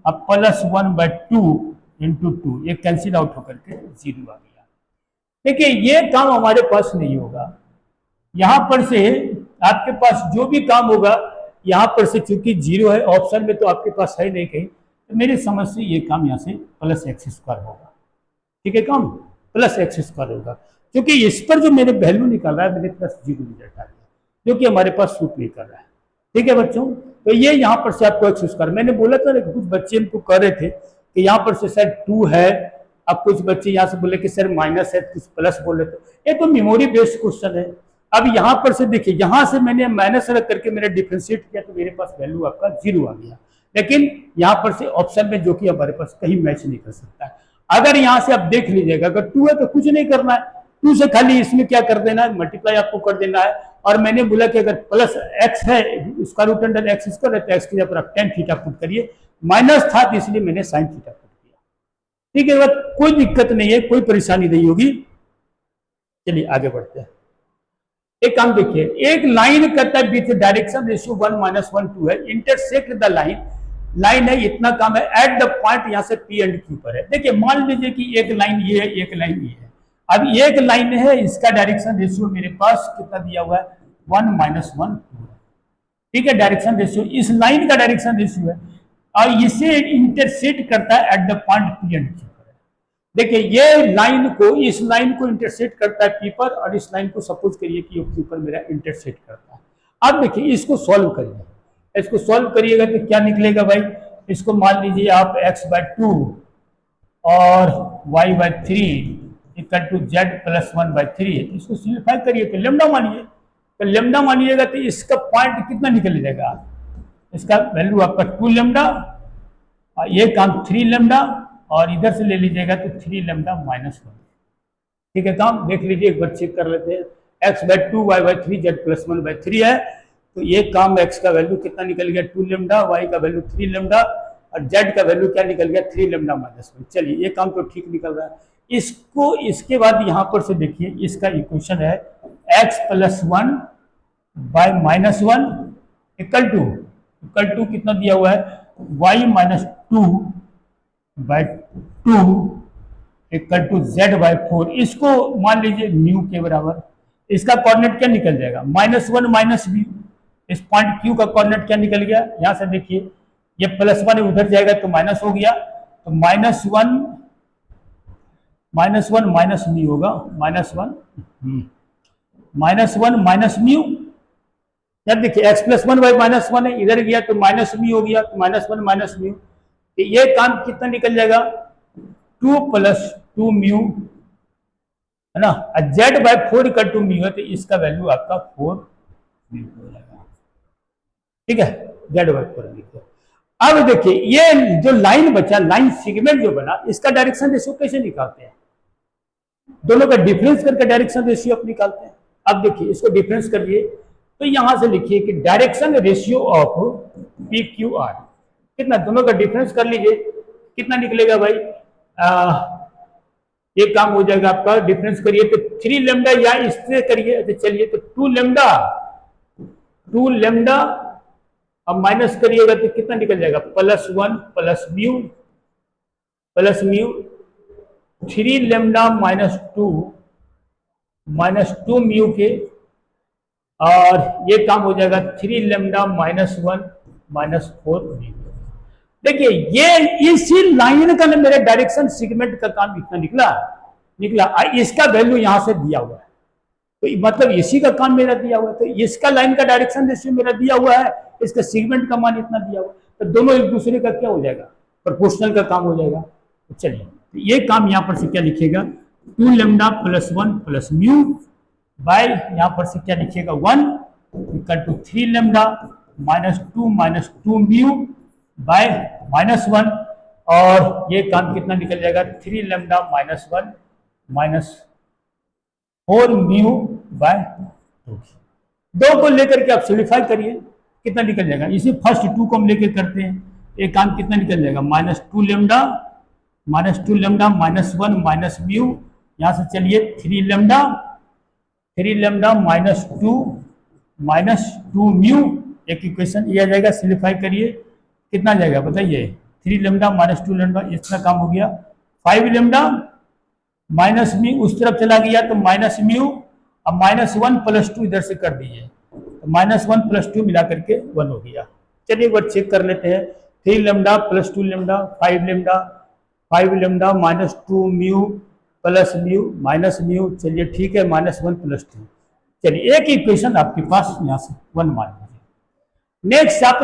अब प्लस 1/2 इंटू 2, ये कैंसिल आउट होकर के 0 आ गया। देखिए ये काम हमारे पास नहीं होगा। यहाँ पर से आपके पास जो भी काम होगा, यहाँ पर से चूंकि 0 है ऑप्शन में, तो आपके पास है नहीं कहीं, तो मेरी समझ से ये काम यहाँ से प्लस एक्स स्क्वायर होगा। ठीक है काम, प्लस एक्स स्क्वायर होगा, क्योंकि इस पर जो मैंने वैल्यू निकाला है मैंने प्लस 0 रिजल्ट आ गया, जो कि हमारे पास सूट नहीं कर रहा है। ठीक है बच्चों, तो ये यहाँ पर से आपको एक्स स्क्वायर, मैंने बोला था कुछ बच्चे हमको कह रहे थे कि यहाँ पर से सर 2 है, अब कुछ बच्चे यहाँ से बोले कि सर माइनस है, कुछ प्लस बोले, तो ये तो मेमोरी बेस्ड क्वेश्चन है। अब यहाँ पर से देखिए, यहाँ से मैंने माइनस रख करके मैंने डिफरेंशिएट किया तो मेरे पास वैल्यू आपका 0 आ गया, लेकिन यहाँ पर से ऑप्शन में जो कि हमारे पास कहीं मैच नहीं कर सकता है। अगर यहाँ से आप देख लीजिएगा, अगर 2 है तो कुछ नहीं करना है, 2 से खाली इसमें क्या कर देना है, मल्टीप्लाई आपको कर देना है। और मैंने बोला कि अगर प्लस एक्स है, इसका रूट अंडर एक्स स्क्वायर है, तो एक्स की जगह पर आप tan थीटा पुट करिए, माइनस था तो इसलिए मैंने साइन थीटा पुट किया। ठीक है, बात कोई दिक्कत नहीं है, कोई परेशानी नहीं होगी। चलिए आगे बढ़ते हैं। एक काम देखिए, एक लाइन कहता है विथ डायरेक्शन रेशियो 1 - 1 2 है, इंटरसेक्ट द लाइन है, इतना काम है, एट द पॉइंट यहाँ से P एंड Q पर है। देखिए मान लीजिए कि एक लाइन ये है, एक लाइन ये है। अब एक लाइन है, इसका डायरेक्शन रेशियो मेरे पास कितना दिया हुआ है, 1 - 1 2 है। ठीक है, डायरेक्शन रेशियो इस लाइन का डायरेक्शन रेशियो है, और इसे इंटरसेक्ट करता है at the point P and Q पर। देखिए ये लाइन को, इस लाइन को इंटरसेक्ट करता है P पर, और इस लाइन को सपोज करिए कि Q पर मेरा इंटरसेक्ट करता है। अब देखिए इसको सॉल्व करिए, इसको सॉल्व करिएगा तो क्या निकलेगा भाई, इसको मान लीजिए आप x/2 और y/3 इक्वल टू z + 1/3, इसको सिंप्लीफाई करिए तो लेमडा मानिए, तो लेमडा मानिएगा तो इसका पॉइंट कितना निकल जाएगा, इसका वैल्यू आपका 2 लेमडा ये काम 3 लेमडा और इधर से ले लीजिएगा तो 3 लेमडा माइनस 1। ठीक है, काम देख लीजिए, एक बार चेक कर लेते हैं। x/2 y/3 z+1/3 है, तो ये काम x का वैल्यू कितना निकल गया 2 लेमडा, y का वैल्यू 3 लेमडा और z का वैल्यू क्या निकल गया 3 लेमडा माइनस 1। चलिए ये काम तो ठीक निकल रहा है। इसको इसके बाद यहाँ पर से देखिए, इसका इक्वेशन है x+1 बाय -1 इक्वल टू कितना दिया हुआ है y-2 bye 2 equal to z/4। इसको मान लीजिए म्यू के बराबर। इसका कोऑर्डिनेट क्या निकल जाएगा -1 माइनस म्यू। इस पॉइंट क्यू का कोऑर्डिनेट क्या निकल गया, यहां से देखिए ये +1 उधर जाएगा तो माइनस हो गया, तो -1 माइनस म्यू होगा, -1 माइनस म्यू। यार देखिए x+1 बाई -1 है, इधर गया तो माइनस म्यू हो गया, तो -1 माइनस म्यू। तो ये काम कितना निकल जाएगा 2 + 2 म्यू है ना, z/4 इक्वल टू म्यू है, तो इसका वैल्यू आपका 4 म्यू हो जाएगा। ठीक है, z/4 लिखो। अब देखिए ये जो लाइन बचा, लाइन सेगमेंट जो बना, इसका डायरेक्शन रेशियो कैसे निकालते हैं, दोनों का डिफरेंस करके डायरेक्शन रेशियो आप निकालते हैं। अब देखिए इसको डिफरेंस करिए, तो यहां से लिखिए कि डायरेक्शन रेशियो ऑफ PQR कितना, दोनों का डिफरेंस कर लीजिए, कितना निकलेगा भाई, ये काम हो जाएगा आपका, डिफरेंस करिए तो 3 लेमडा, या इससे करिए तो चलिए तो 2 लेमडा, अब माइनस करिएगा तो कितना निकल जाएगा +1 प्लस म्यू 3 लेमडा -2 म्यू के, और ये काम हो जाएगा 3 लेमडा -1 -4 म्यू। देखिए ये इसी लाइन का ना मेरे डायरेक्शन सेगमेंट का काम इतना निकला। इसका वैल्यू यहां से दिया हुआ है, तो मतलब इसी का काम मेरा दिया हुआ है, तो इसका लाइन का डायरेक्शन रेशियो मेरा दिया हुआ है, इसका सेगमेंट का मान इतना दिया हुआ है, तो दोनों एक दूसरे का क्या हो जाएगा, प्रोपोर्शनल का काम हो जाएगा। तो चलिए तो ये काम यहां पर से क्या लिखिएगा 2 लेमडा +1 प्लस म्यू बाय यहां पर से क्या लिखिएगा 1 equal to 3 lambda -2 mu by -1, और ये काम कितना निकल जाएगा 3 लेमडा -1 -4 म्यू बाय 2 को लेकर के आप सिम्प्लीफाई करिए, कितना निकल जाएगा, इसी फर्स्ट 2 को हम लेकर करते हैं, एक काम कितना निकल जाएगा -2 लेमडा -1 माइनस म्यू, यहां से चलिए 3 लेमडा -2 म्यू, एक इक्वेशन ये आ जाएगा, सिम्प्लीफाई करिए कितना जाएगा बताइए 3 लेमडा -2 लेमडा, इतना काम हो गया 5 लेमडा माइनस म्यू उस तरफ चला गया तो माइनस म्यू, अब -1 + 2 इधर से कर दीजिए, तो -1 + 2 मिला करके 1 हो गया। चलिए एक बार चेक कर लेते हैं, 3 lambda + 2 lambda 5 lambda -2 mu plus mu minus mu, चलिए ठीक है -1 + 2। चलिए एक इक्वेशन आपके पास यहाँ से 1 मान लीजिए। नेक्स्ट आप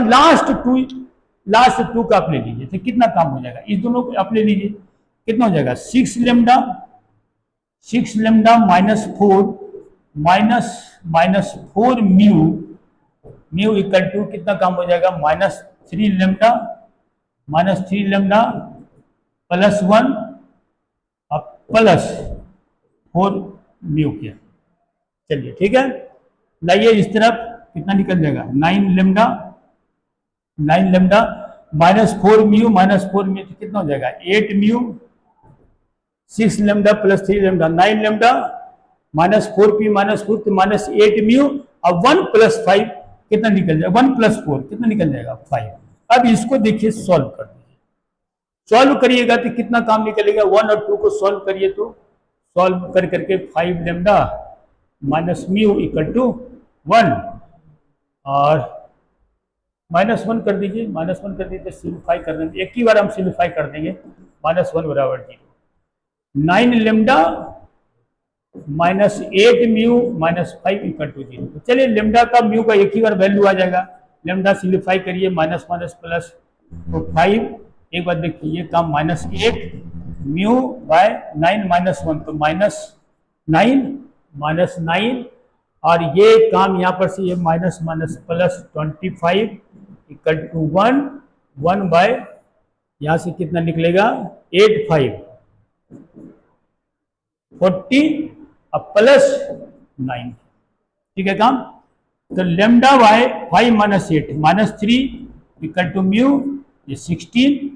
लास्ट टू का आप ले लीजिए, तो कितना काम हो जाएगा, इस दोनों को आप ले लीजिए, कितना हो जाएगा 6 लेमडा -4 म्यू इक्वल टू कितना काम हो जाएगा -3 लेमडा +1 +4 म्यू किया। चलिए ठीक है, लाइए इस तरफ कितना निकल जाएगा 9 लेमडा -4 म्यू तो कितना हो जाएगा 8 mu, 6 lambda + 3 lambda 9 lambda -4p -4 तो -8 म्यू, अब 1 + 5 कितना निकल जाएगा 1 + 4 कितना निकल जाएगा 5। अब इसको देखिए सॉल्व कर दीजिए, सॉल्व करिएगा तो कितना काम निकलेगा 1 और 2 को सॉल्व करिए, तो सॉल्व कर करके 5 lambda minus mu equal to 1 और -1 कर दीजिए, सिम्प्लीफाई कर देंगे, एक ही बार हम सिम्प्लीफाई कर देंगे, -1 बराबर 0, 9 लेमडा -8 म्यू -5 इक्वल टू 0। तो चलिए लेमडा का म्यू का एक ही बार वैल्यू आ जाएगा, लेमडा सिम्प्लीफाई करिए -1 प्लस तो 5, एक बार देखिए ये काम -8 म्यू बाय 9 -1 तो -9 और ये काम यहाँ पर से ये +25 इक्वल टू 1 बाय यहां से कितना निकलेगा 8 5 40 अब प्लस 9। ठीक है काम। तो lambda y 5 minus 8 minus 3 equal to mu ये 16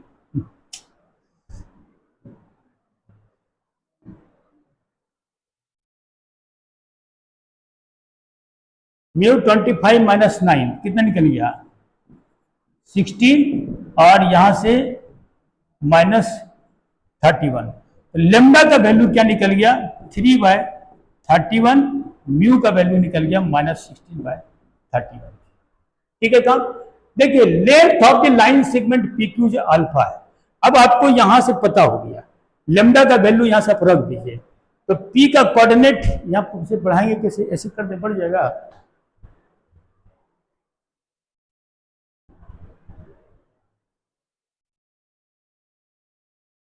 म्यू 25 माइनस 9 कितना निकल गया 16 और यहां से माइनस 31। तो लेमडा का वैल्यू क्या निकल गया 3/31 म्यू का वैल्यू निकल गया -16/31। ठीक है काम। देखिए length of the line segment P Q जो अल्फा है, अब आपको यहां से पता हो गया लेमडा का वैल्यू यहां से आप रख दीजिए। तो पी का कोऑर्डिनेट यहां से बढ़ाएंगे कैसे, ऐसे कर दे बढ़ जाएगा।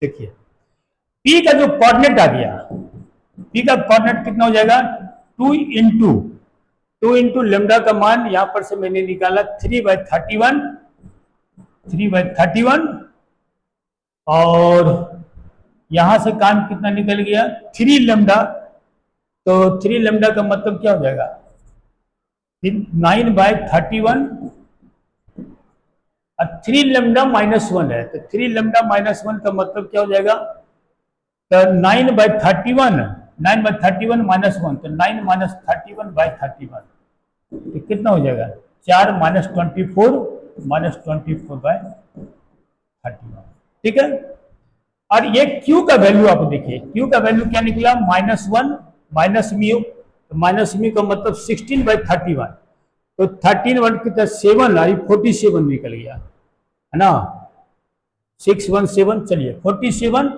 देखिए पी का जो कोऑर्डिनेट आ गया, पी का कोऑर्डिनेट कितना हो जाएगा 2 इंटू लेमडा का मान यहां पर से मैंने निकाला 3/31 और यहां से काम कितना निकल गया 3 लेमडा। तो 3 लेमडा का मतलब क्या हो जाएगा 9/31 और 3 लेमडा -1 है। तो 3 लेमडा -1 का मतलब क्या हो जाएगा तो 9/31 9/31 -1 तो 9 -31/31 तो कितना हो जाएगा 4 -24/31। ठीक है। और ये Q का वैल्यू आप देखिए, Q का वैल्यू क्या निकला -1 माइनस म्यू, तो माइनस म्यू का मतलब 16/31 तो 13 कितना 7 आई 47 निकल गया है ना 617। चलिए 47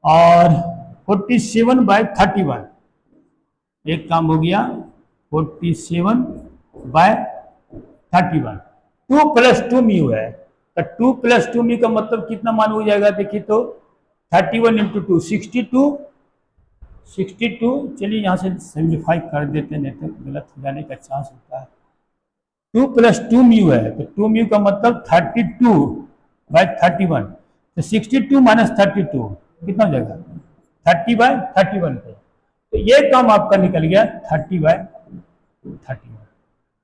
और 47/31 एक काम हो गया 47/31 2 + 2 म्यू है। तो 2 + 2 म्यू का मतलब कितना मान हो जाएगा देखिए तो 31 × 2 62। चलिए यहाँ से सिंप्लीफाई कर देते हैं, नहीं तो गलत हो जाने का चांस होता है। 2 + 2 म्यू है तो 2 म्यू का मतलब 32/31 तो 62 - 32 कितना हो जाएगा 30/31 पे। तो ये काम आपका निकल गया 30/31।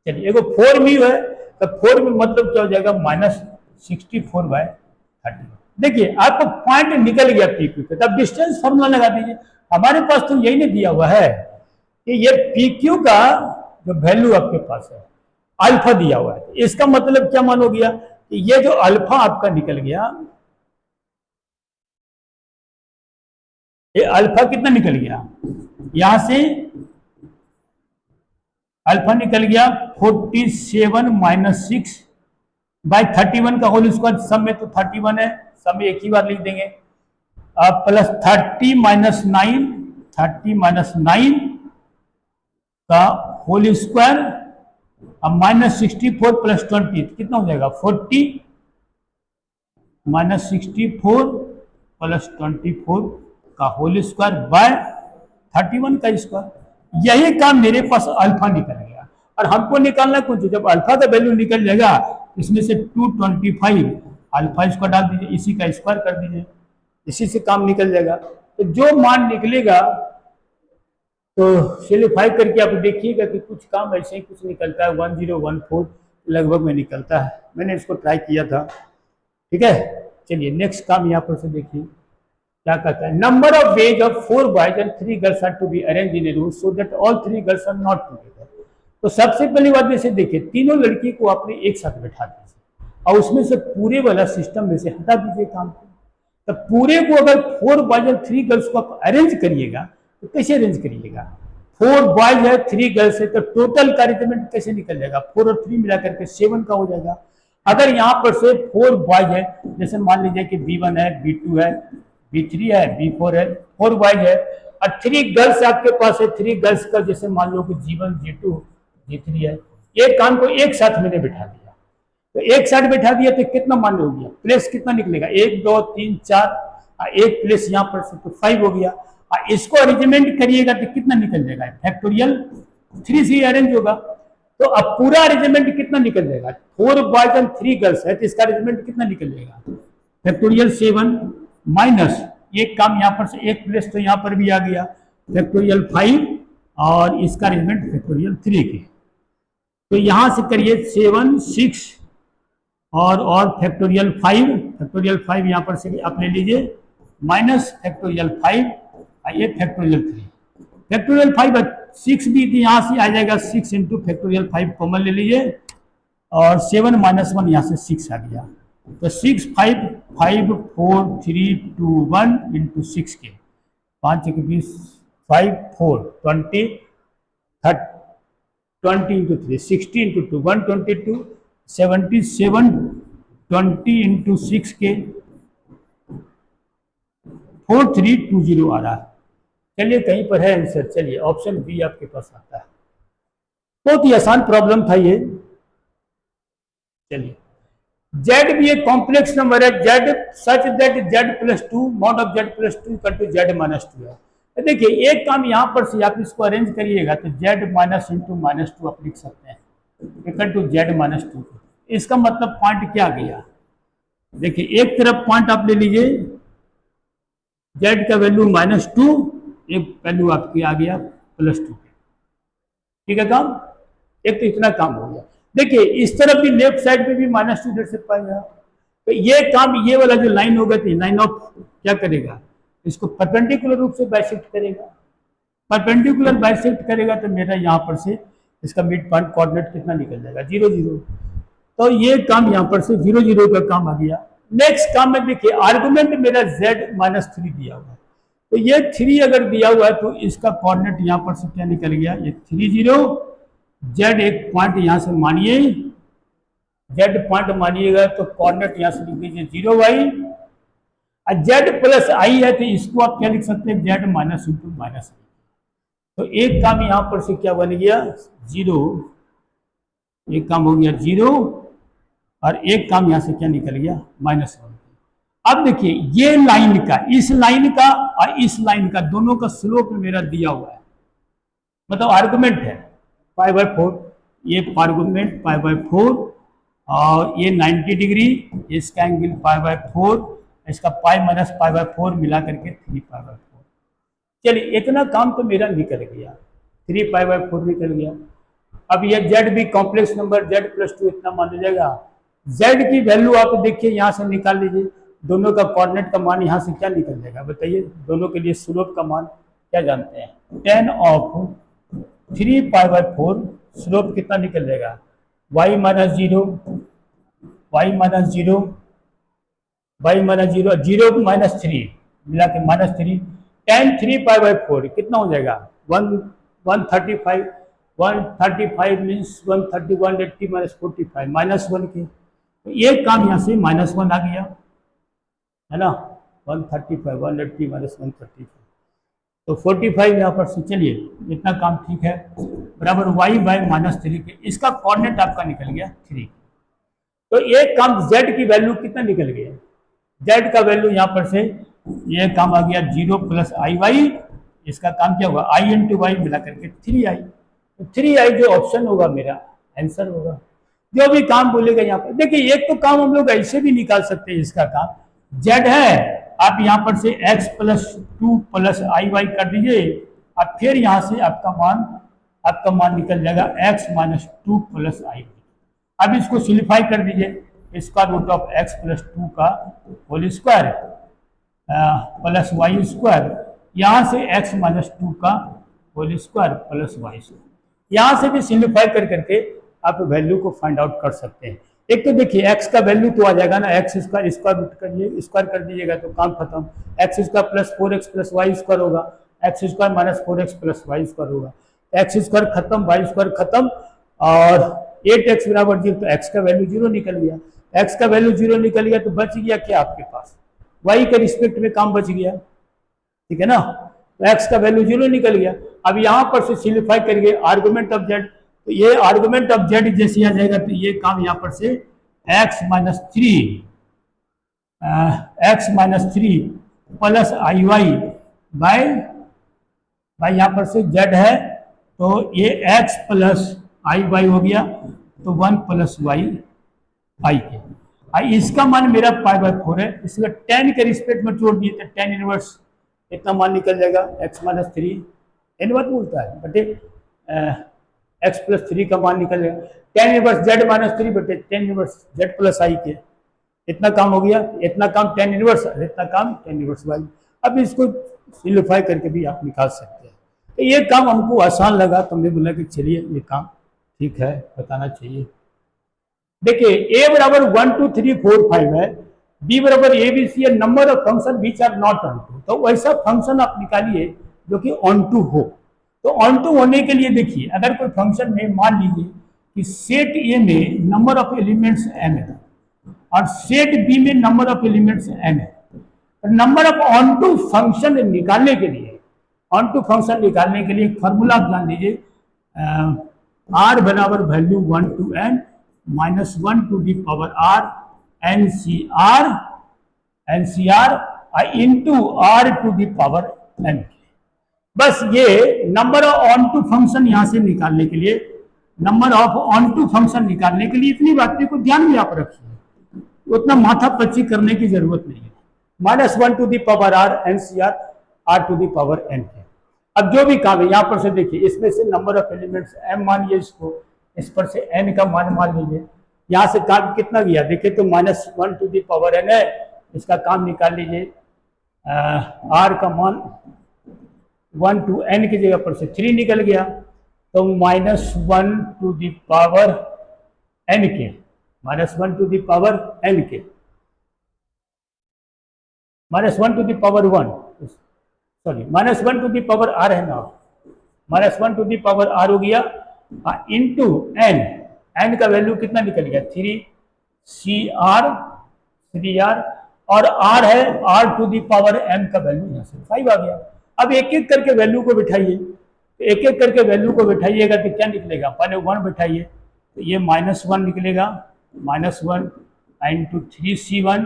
चलिए एगो 4 म्यू है तो 4 म्यू मतलब क्या हो जाएगा -64/31। देखिए आपको पॉइंट निकल गया पी क्यू पे, तब डिस्टेंस फॉर्मूला लगा दीजिए। हमारे पास तो यही नहीं दिया हुआ है कि ये पी क्यू का जो वैल्यू आपके पास है अल्फा दिया हुआ है। इसका मतलब क्या मान हो गया कि ये जो अल्फा आपका निकल गया, ये अल्फा कितना निकल गया यहां से अल्फा निकल गया 47 - 6/31 का होल स्क्वायर। सब में तो 31 है, सब में एक ही बार लिख देंगे। अब प्लस 30 - 9 का होल स्क्वायर अब -64 + 20 कितना हो जाएगा 40 -64 + 24 का होल स्क्वायर बाय 31 का स्क्वायर। यही काम मेरे पास अल्फा निकल गया। और हमको निकालना कुछ, जब अल्फा का वैल्यू निकल जाएगा इसमें से 225 अल्फा इसको डाल दीजिए, इसी का स्क्वायर कर दीजिए, इसी से काम निकल जाएगा। तो जो मान निकलेगा तो सिंप्लीफाई करके आप देखिएगा कि कुछ काम ऐसे ही कुछ निकलता है 1014 लगभग में निकलता है। मैंने इसको ट्राई किया था। ठीक है। चलिए नेक्स्ट काम यहाँ पर से देखिए क्या कहता है। Number of ways of 4 boys and 3 girls are to be arrange in a room so that all 3 girls are not together. तो सबसे पहली बात जैसे देखिए तीनों लड़की को आपने एक साथ बैठा दीजिए और उसमें से पूरे वाला सिस्टम में से हटा दीजिए काम को। तो पूरे को अगर 4 बॉयज और 3 गर्ल्स को आप अरेंज करिएगा तो कैसे अरेंज करिएगा 4 बॉयज है 3 गर्ल्स है तो टोटल का अरेंजमेंट कैसे निकल जाएगा 4 और 3 मिलाकर के 7 का हो जाएगा। अगर यहाँ पर से 4 बॉयज है, जैसे मान लीजिए कि B1 है B2 है B3 है B4 है 4 बॉयज है और 3 गर्ल्स आपके पास है। 3 गर्ल्स का जैसे मान लो कि G1 G2 G3 है। एक काम को एक साथ मैंने बैठा दिया, तो एक साथ बैठा दिया तो कितना मान हो गया प्लेस कितना निकलेगा 1 2 3 4 एक प्लेस यहाँ पर से तो 5 हो गया। इसको अरेंजमेंट करिएगा तो कितना निकल जाएगा फैक्टोरियल 3 से अरेंज होगा। तो अब पूरा अरेंजमेंट कितना निकल जाएगा 4 बॉयज एंड 3 गर्ल्स है तो इसका अरेंजमेंट कितना निकल जाएगा फैक्टोरियल 7 माइनस एक काम यहाँ पर से एक प्लेस तो यहाँ पर भी आ गया फैक्टोरियल 5 और इसका अरेंजमेंट फैक्टोरियल 3 के। तो यहाँ से करिए 7 6 और फैक्टोरियल 5 यहाँ पर से आप ले लीजिए माइनस फैक्टोरियल 5 और ये फैक्टोरियल 3 फैक्टोरियल 5 6 भी यहाँ से आ जाएगा 6 इंटू फैक्टोरियल 5 कॉमन ले लीजिए और 7 माइनस 1 यहाँ से 6 आ गया तो 6 5 5 4 3 2 1 इंटू 6 के 5 1 20 5 4 20 20 इंटू 3 60 इंटू 2 122 77 20 इंटू 6 के 4320 आ रहा है। चलिए कहीं पर है आंसर, चलिए ऑप्शन बी आपके पास आता है। बहुत ही आसान प्रॉब्लम था ये। चलिए जेड भी एक कॉम्प्लेक्स नंबर है, z such that z plus 2 mod of z plus 2 equal to z minus 2 है। तो देखिए एक काम यहाँ पर से आप इसको अरेंज करिएगा तो जेड माइनस इंटू माइनस 2 आप लिख सकते हैं इक्वल टू जेड माइनस 2। इसका मतलब पॉइंट क्या गया, देखिए एक तरफ पॉइंट आप ले लीजिए जेड का वैल्यू माइनस 2 एक वैल्यू आपकी आ गया प्लस 2। ठीक है काम, एक तो इतना काम हो गया। देखिए इस तरफ भी लेफ्ट साइड पे भी माइनस 2 से पाएगा तो ये काम ये वाला जो लाइन होगा तो लाइन ऑफ क्या करेगा, इसको परपेंडिकुलर रूप से बाइसेक्ट करेगा। परपेंडिकुलर बाइसेक्ट करेगा तो मेरा यहाँ पर से इसका मिड पॉइंट कोऑर्डिनेट कितना निकल जाएगा 0 0। तो ये काम यहाँ पर से 0 0 का काम आ गया। नेक्स्ट काम में देखिए आर्गुमेंट मेरा z माइनस 3 दिया हुआ है तो ये 3 अगर दिया हुआ है तो इसका कोऑर्डिनेट यहाँ पर से क्या निकल गया, ये 3 0 z एक पॉइंट यहाँ से मानिए z पॉइंट मानिएगा तो कोऑर्डिनेट यहाँ से लिख दीजिए 0 y और z प्लस आई है तो इसको आप क्या लिख सकते हैं z माइनस इंटू माइनस। तो एक काम यहाँ पर से क्या बन गया 0, एक काम हो गया 0 और एक काम यहाँ से क्या निकल गया -1। अब देखिए ये लाइन का इस लाइन का और इस लाइन का दोनों का स्लोप मेरा दिया हुआ है, मतलब आर्गुमेंट है π/4, ये आर्गुमेंट π/4 और ये 90 डिग्री, इसका एंगल π/4, इसका π माइनस π/4 मिला करके 3π/4। चलिए इतना काम तो मेरा निकल गया, 3π/4 निकल गया। अब ये z भी कॉम्प्लेक्स नंबर z प्लस 2 इतना मान लीजिएगा। z की वैल्यू आप देखिए यहाँ से निकाल लीजिए, दोनों का कोऑर्डिनेट का मान यहाँ से क्या निकल जाएगा बताइए, दोनों के लिए स्लोप का मान क्या जानते हैं, tan ऑफ 3π/4 स्लोप कितना निकल जाएगा y माइनस 0 0 माइनस 3 मिला के -3 tan 3π/4 कितना हो जाएगा 135 मीन्स 130 180 माइनस 45 -1 के। तो ये काम यहाँ से -1 आ गया है ना, 135 180 माइनस 135 तो 45 यहाँ पर से। चलिए इतना काम ठीक है बराबर y/-3 के, इसका कोऑर्डिनेट आपका निकल गया 3। तो एक काम z की वैल्यू कितना निकल गया, z का वैल्यू यहाँ पर से ये काम आ गया 0 प्लस IY, इसका काम क्या होगा i इंटू वाई मिला करके 3i। तो 3i जो ऑप्शन होगा मेरा आंसर होगा। जो भी काम बोलेगा यहाँ पर देखिए, एक तो काम हम लोग ऐसे भी निकाल सकते हैं, इसका काम z है आप यहाँ पर से x प्लस 2 प्लस IY कर दीजिए और फिर यहाँ से आपका मान निकल जाएगा x माइनस 2 प्लस IY। अब इसको सिंप्लीफाई कर दीजिए, square root of x plus 2 का whole square plus y square, यहाँ से x माइनस 2 का whole square plus y square, यहाँ से भी सिंप्लीफाई कर करके आप वैल्यू को फाइंड आउट कर सकते हैं। एक तो देखिए x का वैल्यू तो आ जाएगा ना, x स्क्वायर स्क्वायर कर दीजिएगा तो काम खत्म, x square plus 4x plus y square होगा, x square minus 4x plus y square होगा, x स्क्वायर खत्म वाई स्क्वायर खत्म और 8x बराबर 0, तो x का वैल्यू 0 निकल गया। x का वैल्यू 0 निकल गया तो बच गया क्या आपके पास, y के रिस्पेक्ट में काम बच गया, ठीक है ना। तो x का वैल्यू 0 निकल गया। अब यहाँ पर से सिंप्लीफाई करिए आर्गुमेंट ऑफ z, तो ये आर्गुमेंट ऑफ z जैसे आ जाएगा तो ये काम यहाँ पर से x minus 3 plus IY by यहाँ पर से z है तो ये x प्लस IY हो गया तो 1 प्लस y आई के। इसका मान मेरा π/4 है, इसका tan के रिस्पेक्ट में जोड़ दिए तो tan इनवर्स इतना मान निकल जाएगा x-3 एन बात बोलता है बटे x+3 का मान निकल जाएगा tan इनवर्स z-3 बटे tan इनवर्स z+i के इतना काम हो गया, इतना काम tan इनवर्स, इतना काम tan इनवर्स y। अब इसको सिंप्लीफाई करके भी आप निकाल सकते हैं। तो ये काम हमको आसान लगा तो हमने बोला कि चलिए ये काम ठीक है, बताना चाहिए। देखिए a बराबर 1 2 3 4 5 है, b बराबर ABC है, number of function which are not onto, तो वैसा फंक्शन आप निकालिए जो कि ऑन टू हो। तो ऑन टू होने के लिए देखिए अगर कोई फंक्शन में मान लीजिए कि सेट ए में नंबर ऑफ एलिमेंट्स n है और सेट बी में नंबर ऑफ एलिमेंट्स n है, तो number of onto function निकालने के लिए, ऑन टू फंक्शन निकालने के लिए एक फॉर्मूला आप जान लीजिए, r बराबर value 1 to n minus 1 to the power r NCR into r to the power n। बस ये number of onto function यहां से निकालने के लिए, number of onto function निकालने के लिए इतनी बातें को ध्यान में आप रखिए, उतना माथा पच्ची करने की जरूरत नहीं है। -1 to the power r NCR r to the power n है। अब जो भी काम है यहां पर से देखिए, इसमें से नंबर ऑफ एलिमेंट्स m मानिए इसको, इस पर से n का मान मान लीजिए, यहां से काम कितना गया देखिए तो -1 to the पावर n है, इसका काम निकाल लीजिए, r का मान 1 to n की जगह पर से 3 निकल गया, तो -1 to the पावर n के, -1 to the पावर n के, -1 to the power 1, sorry -1 to the power r है ना, -1 to the पावर r हो गया इंटू n का वैल्यू कितना निकल गया 3r और r है r to the power m का वैल्यू यहाँ से 5 आ गया। अब एक एक करके वैल्यू को बिठाइए, तो एक एक करके वैल्यू को बिठाइएगा तो क्या निकलेगा, पहले 1 बिठाइए तो ये -1 निकलेगा, -1 इंटू 3c1,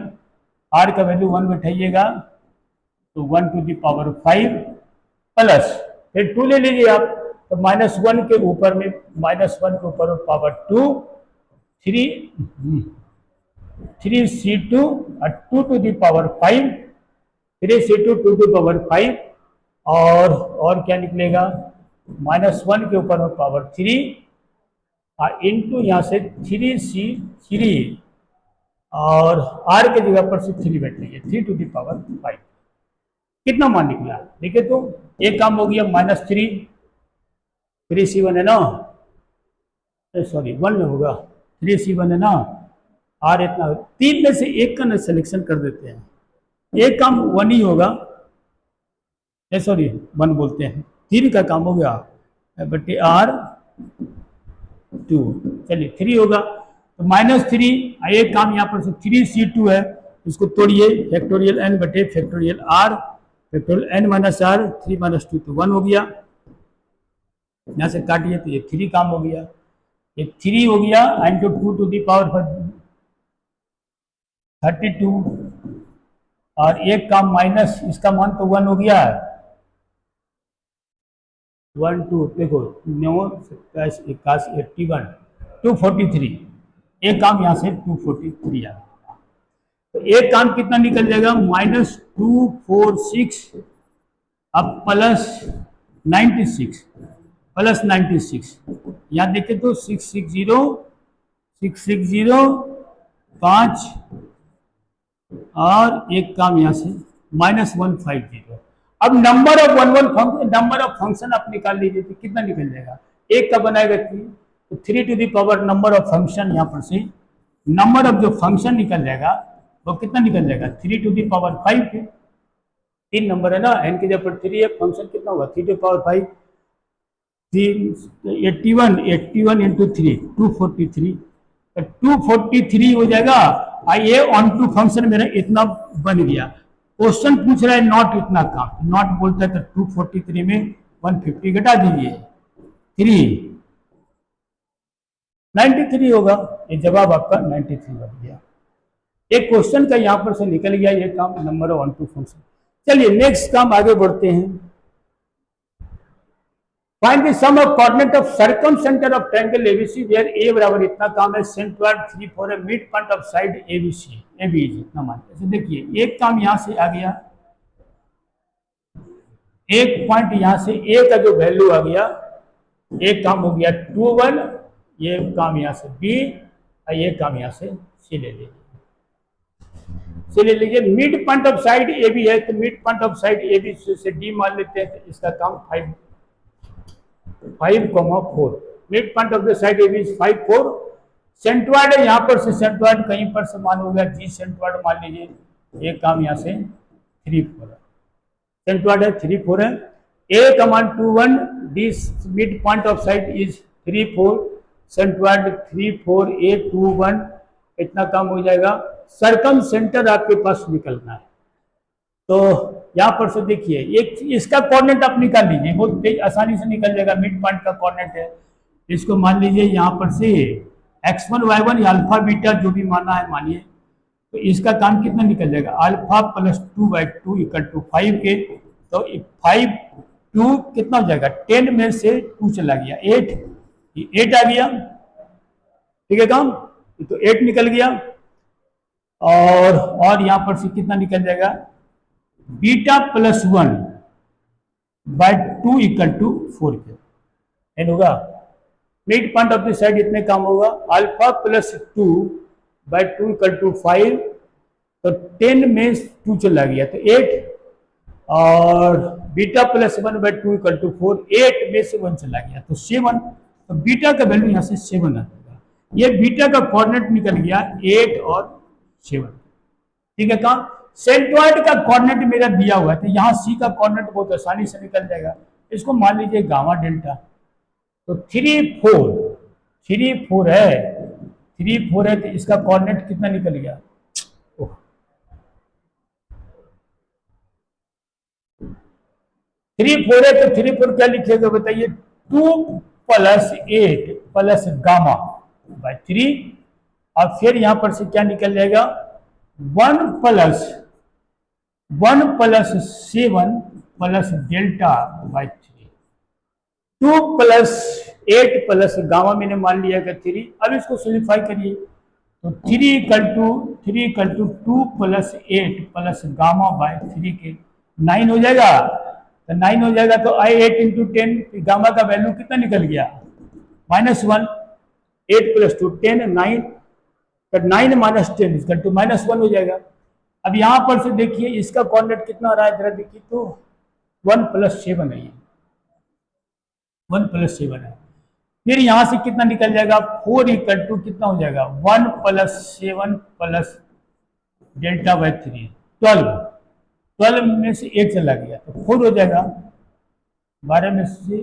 r का वैल्यू 1 बिठाइएगा तो 1 टू दी पावर 5 प्लस फिर 2 ले लीजिए आप, तो -1 के ऊपर में -1 के ऊपर पावर 2 3c2 और 2 to the power 5 3c2 2 to power 5 और क्या निकलेगा -1 के ऊपर में पावर 3 और इंटू यहाँ से 3c3 और r के जगह पर से 3 बैठेंगे 3 टू दी पावर 5। कितना मान निकला देखिए, तो एक काम हो गया -3c1 है ना, सॉरी 1 में होगा 3c1 है ना, r इतना, 3 में से एक का ना सिलेक्शन कर देते हैं, एक काम 1 ही होगा, सॉरी 1 बोलते हैं, 3 का काम हो गया बटे r2, चलिए 3 होगा तो -3, एक काम यहाँ पर से 3c2 है, इसको तोड़िए फैक्टोरियल n बटे factorial r, factorial n minus r, 3 - 2 तो 1 हो गया, यहाँ से काटिए तो ये 3 काम हो गया, ये 3 हो गया इंटू 2 टू दी पावर 32 और एक काम माइनस इसका मान तो 1 हो गया, 1 2 देखो 9 27 81 81 243, एक काम यहाँ से 243 आ गया, तो एक काम कितना निकल जाएगा -246 अब +96 यहाँ देखें तो 660 5 और एक काम यहाँ से -150। अब नंबर ऑफ फंक्शन आप निकाल लीजिए तो कितना निकल जाएगा, एक का बनाएगा 3, तो 3 to the power number of function, यहाँ पर से नंबर ऑफ जो फंक्शन निकल जाएगा वो कितना निकल जाएगा 3 टू दी पावर 5 के, 3 नंबर है ना, n की जगह पर 3 है, फंक्शन कितना होगा 3 टू पावर 5, 81 इंटू 3 243, तो 243 हो जाएगा। ये ऑन टू फंक्शन मेरा इतना बन गया, क्वेश्चन पूछ रहा है नॉट इतना काम, नॉट बोलता है तो 243 में 150 घटा दीजिए 93 होगा, ये जवाब आपका 93 बन गया। एक क्वेश्चन का यहां पर से निकल गया ये काम, number of onto function. चलिए नेक्स्ट काम आगे बढ़ते हैं। Find the sum of coordinate of circumcentre of triangle ABC where a बराबर इतना काम है, सेंट्रोइड 3 4 है, mid point of side ABC AB इतना मान। ऐसे देखिए एक काम यहां से आ गया, एक पॉइंट यहां से ए का जो वैल्यू आ गया, एक काम हो गया 2 1, ये काम यहां से बी और ये काम यहां से सी ले लीजिए। ले लीजिए mid point of side A B है, तो mid point of side A B से डी मान लेते हैं, तो इसका काम 5,4। Mid point of the side A B 5 4। Centroid है यहाँ पर से, सेंट्रोइड कहीं पर समान हो गया, जी सेंट्रोइड मान लीजिए, ये काम यहाँ से 3 4 है, सेंट्रोइड है 3 4 है, ए कमान 2 1, D mid point of side is 3 4, centroid 3 4 ए 2 1, इतना काम हो जाएगा। सर्कम सेंटर आपके पास निकलना है, तो यहां पर से देखिए एक इसका कोऑर्डिनेट आप निकाल लीजिए, बहुत आसानी से निकल जाएगा। मिड पॉइंट का कोऑर्डिनेट है, इसको मान लीजिए यहां पर से x1 y1 अल्फा बीटा जो भी माना है मानिए, तो इसका काम कितना निकल जाएगा, अल्फा प्लस 2/2 इक्वल टू 5 के, तो 5 2 कितना हो जाएगा, 10 में से 2 चला गया 8, 8 आ गया, ठीक है काम, तो 8 निकल गया। और यहां पर से कितना निकल जाएगा, बीटा प्लस 1/2 इक्वल टू 4 के एन होगा। Mid point of the side इतने काम होगा, अल्फा प्लस 2/2 इक्वल टू 5, तो 10 में 2 चला गया तो 8, और बीटा प्लस 1/2 इक्वल टू 4, 8 में से 1 चला गया तो 7, तो बीटा का वैल्यू यहां से 7 आ जाएगा। ये बीटा का कोऑर्डिनेट निकल गया 8 और 7, ठीक है काम। सेंट्रोइड का कोऑर्डिनेट मेरा दिया हुआ है, तो यहाँ सी का कोऑर्डिनेट बहुत आसानी से निकल जाएगा। इसको मान लीजिए गामा डेल्टा, तो 3 4 है, तो इसका कोऑर्डिनेट कितना निकल गया, 3 4 है, तो 3 4 क्या लिखिएगा बताइए, 2 + 8 प्लस गामा बाय 3, और फिर यहां पर से क्या निकल जाएगा, 1 + 7 plus delta by 3, 2 + 8 plus gamma मैंने मान लिया कि 3। अब इसको सिंप्लीफाई करिए, तो 3 = 2 + 8 प्लस गामा बाय 3 के 9 हो जाएगा, तो 9 हो जाएगा, तो आई 8 × 10, गामा का वैल्यू कितना निकल गया, -1, 8 + 2 10 9, तो 9 - 10 -1 हो जाएगा। अब यहां पर से देखिए इसका कोऑर्डिनेट कितना आ रहा है, जरा देखिए, तो 1 + 7 है, 1 + 7 है। फिर यहां से कितना निकल जाएगा, 4 = कितना हो जाएगा, 1 + 7 प्लस डेल्टा बाय 3, 12 में से 8 चला गया तो 4 हो जाएगा, 12 में से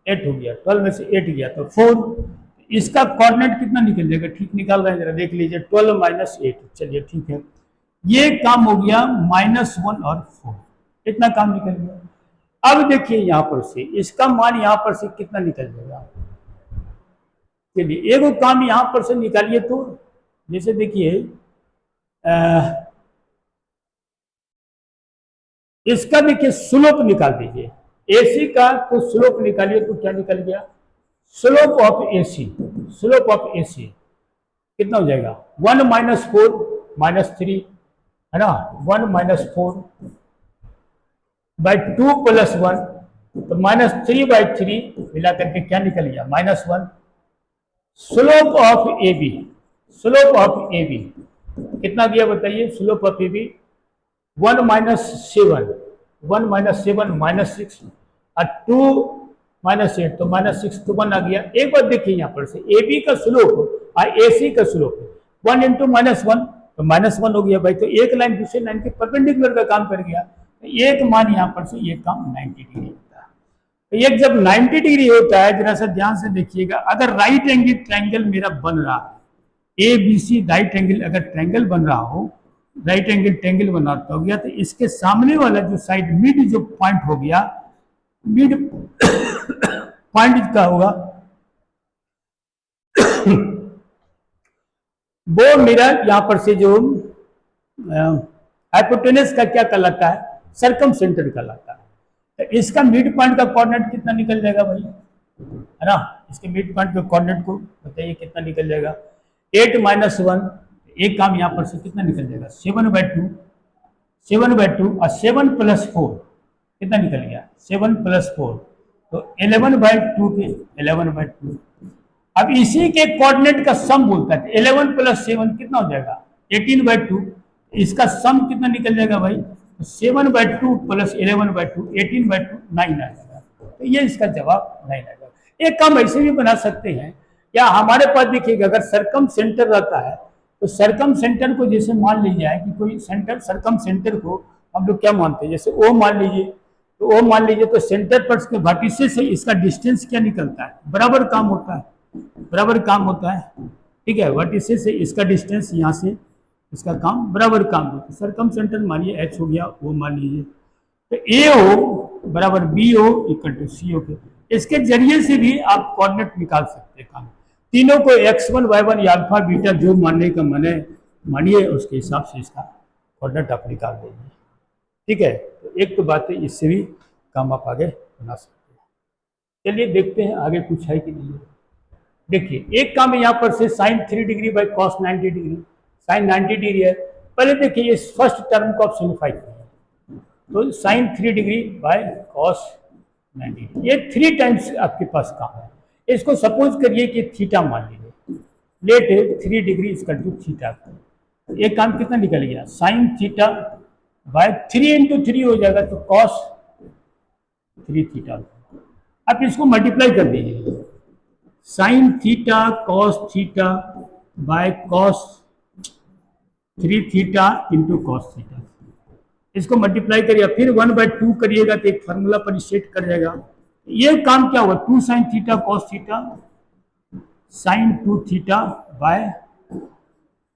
8 हो गया, 12 में से 8 गया तो 4। इसका कोऑर्डिनेट कितना निकल जाएगा, ठीक निकाल रहे हैं, जरा देख लीजिए, 12 - 8, चलिए ठीक है, ये काम हो गया -1 और 4, इतना काम निकल गया। अब देखिए यहां पर से इसका मान यहां पर से कितना निकल जाएगा, चलिए एक काम यहां पर से निकालिए, तो जैसे देखिए इसका देखिए स्लोप निकाल दीजिए, AC का तो स्लोप निकालिए, तो क्या निकल गया, स्लोप ऑफ AC कितना हो जाएगा, 1 - 4 - 3 है ना, 1 - 4/2 + 1, तो -3/3 मिला करके क्या निकल गया, -1। स्लोप ऑफ AB कितना दिया बताइए, स्लोप ऑफ AB 1 - 7 -6 और 2 - 8, तो -6 तो 1 आ गया। एक बार देखिए यहां पर से AB का स्लोप और AC का स्लोप 1 × -1, तो -1 हो गया भाई, तो एक लाइन दूसरे लाइन के परपेंडिकुलर का काम कर गया, तो एक मान यहां पर से ये काम 90 डिग्री होता है। तो एक जब 90 डिग्री होता है, जरा सा ध्यान से देखिएगा, अगर राइट एंगल ट्रायंगल मेरा बन रहा है, ABC राइट एंगल अगर ट्रायंगल बन रहा हो, राइट एंगल ट्रायंगल बनाता हो गया, तो इसके सामने वाला जो साइड मिड जो पॉइंट हो गया, मिड पॉइंट का होगा वो मेरा यहां पर से जो हाइपोटेनस का क्या कहलाता है, सर्कम सेंटर कहलाता है। तो इसका मिड पॉइंट का कोऑर्डिनेट कितना निकल जाएगा भाई, है ना। इसके मिड पॉइंट के कोऑर्डिनेट को बताइए कितना निकल जाएगा। 8 - 1, एक काम यहाँ पर से कितना निकल जाएगा 7/2, 7/2 और 7 + 4 कितना निकल गया 7 + 4, तो 11/2 के 11/2। अब इसी के कोऑर्डिनेट का सम बोलता है 11 + 7 कितना हो जाएगा 18/2। इसका सम कितना निकल जाएगा भाई 7/2 + 11/2 18/2 9 आ जाएगा। तो ये इसका जवाब 9 आ जाएगा। एक काम ऐसे भी बना सकते हैं, या हमारे पास देखिएगा अगर सरकम सेंटर रहता है तो सरकम सेंटर को जैसे मान लीजिए कि कोई सेंटर, सरकम सेंटर को हम लोग क्या मानते हैं, जैसे ओ मान लीजिए, तो ओ मान लीजिए तो सेंटर पर के वर्टिसेस से इसका डिस्टेंस क्या निकलता है, बराबर काम होता है, बराबर काम होता है, ठीक है। वर्टिसेस से इसका डिस्टेंस यहाँ से इसका काम बराबर काम होता है। सरकम सेंटर मानिए एच हो गया, वो मान लीजिए, तो ए ओ बराबर बी ओ इक्वल टू सी ओ के, इसके जरिए से भी आप कोऑर्डिनेट निकाल सकते हैं काम। तीनों को x1 y1 या अल्फा बीटा जो मानने का मन है मानिए, उसके हिसाब से इसका कोऑर्डिनेट आप निकाल देंगे, ठीक है। तो एक तो बात है, इससे भी काम आप आगे बना सकते हैं। चलिए देखते हैं आगे कुछ है कि नहीं है। देखिए एक काम है यहाँ पर से sin 3 degree by cos 90 degree, sin 90 degree है। पहले देखिए इस फर्स्ट टर्म को आप सिंप्लीफाई करिए, तो sin 3 डिग्री बाय cos 90, ये 3 टाइम्स आपके पास काम है। इसको सपोज करिए कि थीटा मान लीजिए, let 3 degree equal to theta, एक काम कितना निकल गया sin थीटा बाय 3 × 3 हो जाएगा, तो cos 3 थीटा। आप इसको मल्टीप्लाई कर दीजिए, sin theta cos theta by cos 3 theta into cos theta, इसको मल्टीप्लाई करिए, फिर 1/2 करिएगा तो एक फार्मूला पर सेट कर जाएगा। ये काम क्या हुआ 2 sin theta cos theta sin 2 theta by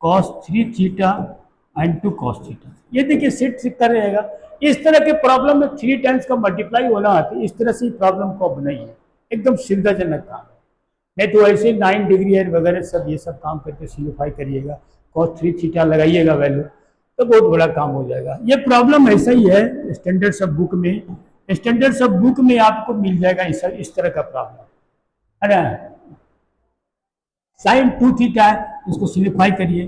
cos 3 theta into cos theta, ये देखिए सेट कर रहेगा। इस तरह के प्रॉब्लम में 3 टाइम्स का मल्टीप्लाई होना है, तो इस तरह से प्रॉब्लम को बनाइए, एकदम सुविधाजनक काम है। नहीं तो ऐसे 9 डिग्री है वगैरह सब ये सब काम करके सिम्प्लीफाई करिएगा, cos 3 थीटा लगाइएगा वैल्यू, तो बहुत बड़ा काम हो जाएगा। ये प्रॉब्लम ऐसा ही है स्टैंडर्ड सब बुक में, स्टैंडर्ड सब बुक में आपको मिल जाएगा इस तरह का प्रॉब्लम, है ना। sin 2 थीटा है, इसको सिम्प्लीफाई करिए,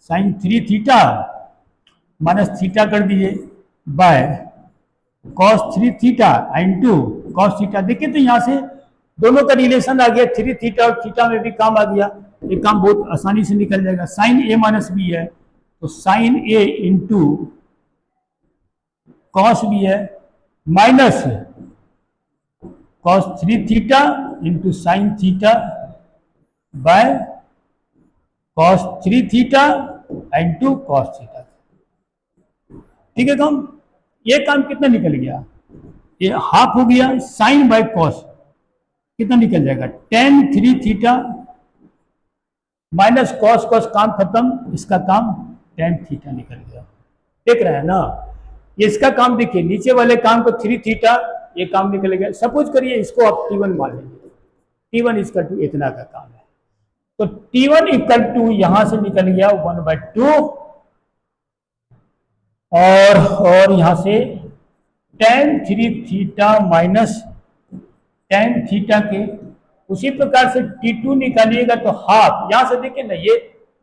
sin 3 थीटा माइनस थीटा कर दीजिए by cos 3 theta into cos theta. देखिए तो यहाँ से दोनों का रिलेशन आ गया, 3 थीटा और थीटा में भी काम आ गया, ये काम बहुत आसानी से निकल जाएगा। sin a माइनस बी है, तो sin a into cos b है minus cos 3 theta into sin theta by cos 3 theta into cos theta, ठीक है। काम ये काम कितना निकल गया, ये हाफ हो गया, sin बाय cos कितना निकल जाएगा tan 3 theta minus cos cos काम खत्म, इसका काम tan थीटा निकल गया, देख रहे हैं ना। इसका काम देखिए, नीचे वाले काम को 3 थीटा, ये काम निकल गया। सपोज करिए इसको आप T1 मान लीजिए, T1 इक्वल टू इतना का काम है, तो T1 इक्वल टू यहां से निकल गया 1/2 और यहां से tan 3 theta minus tan theta के, उसी प्रकार से T2 निकालिएगा तो हाफ, यहां से देखिए ना ये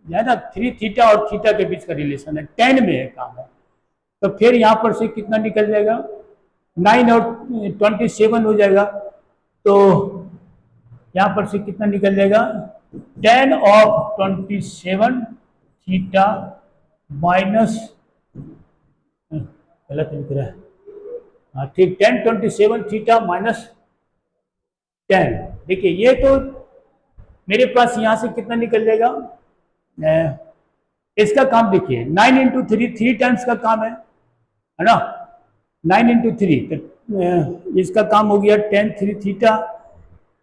है ना 3 थीटा और थीटा के बीच का रिलेशन है, tan में है काम है, तो फिर यहां पर से कितना निकल जाएगा 9 और 27 हो जाएगा, तो यहां पर से कितना निकल जाएगा tan ऑफ 27 थीटा माइनस, गलत लिख रहा है, हाँ ठीक, tan 27 थीटा माइनस 10। देखिए ये तो मेरे पास यहां से कितना निकल जाएगा, इसका काम देखिए 9 × 3 3 टाइम्स का काम है ना, 9 × 3, तो इसका काम हो गया tan 3 थीटा,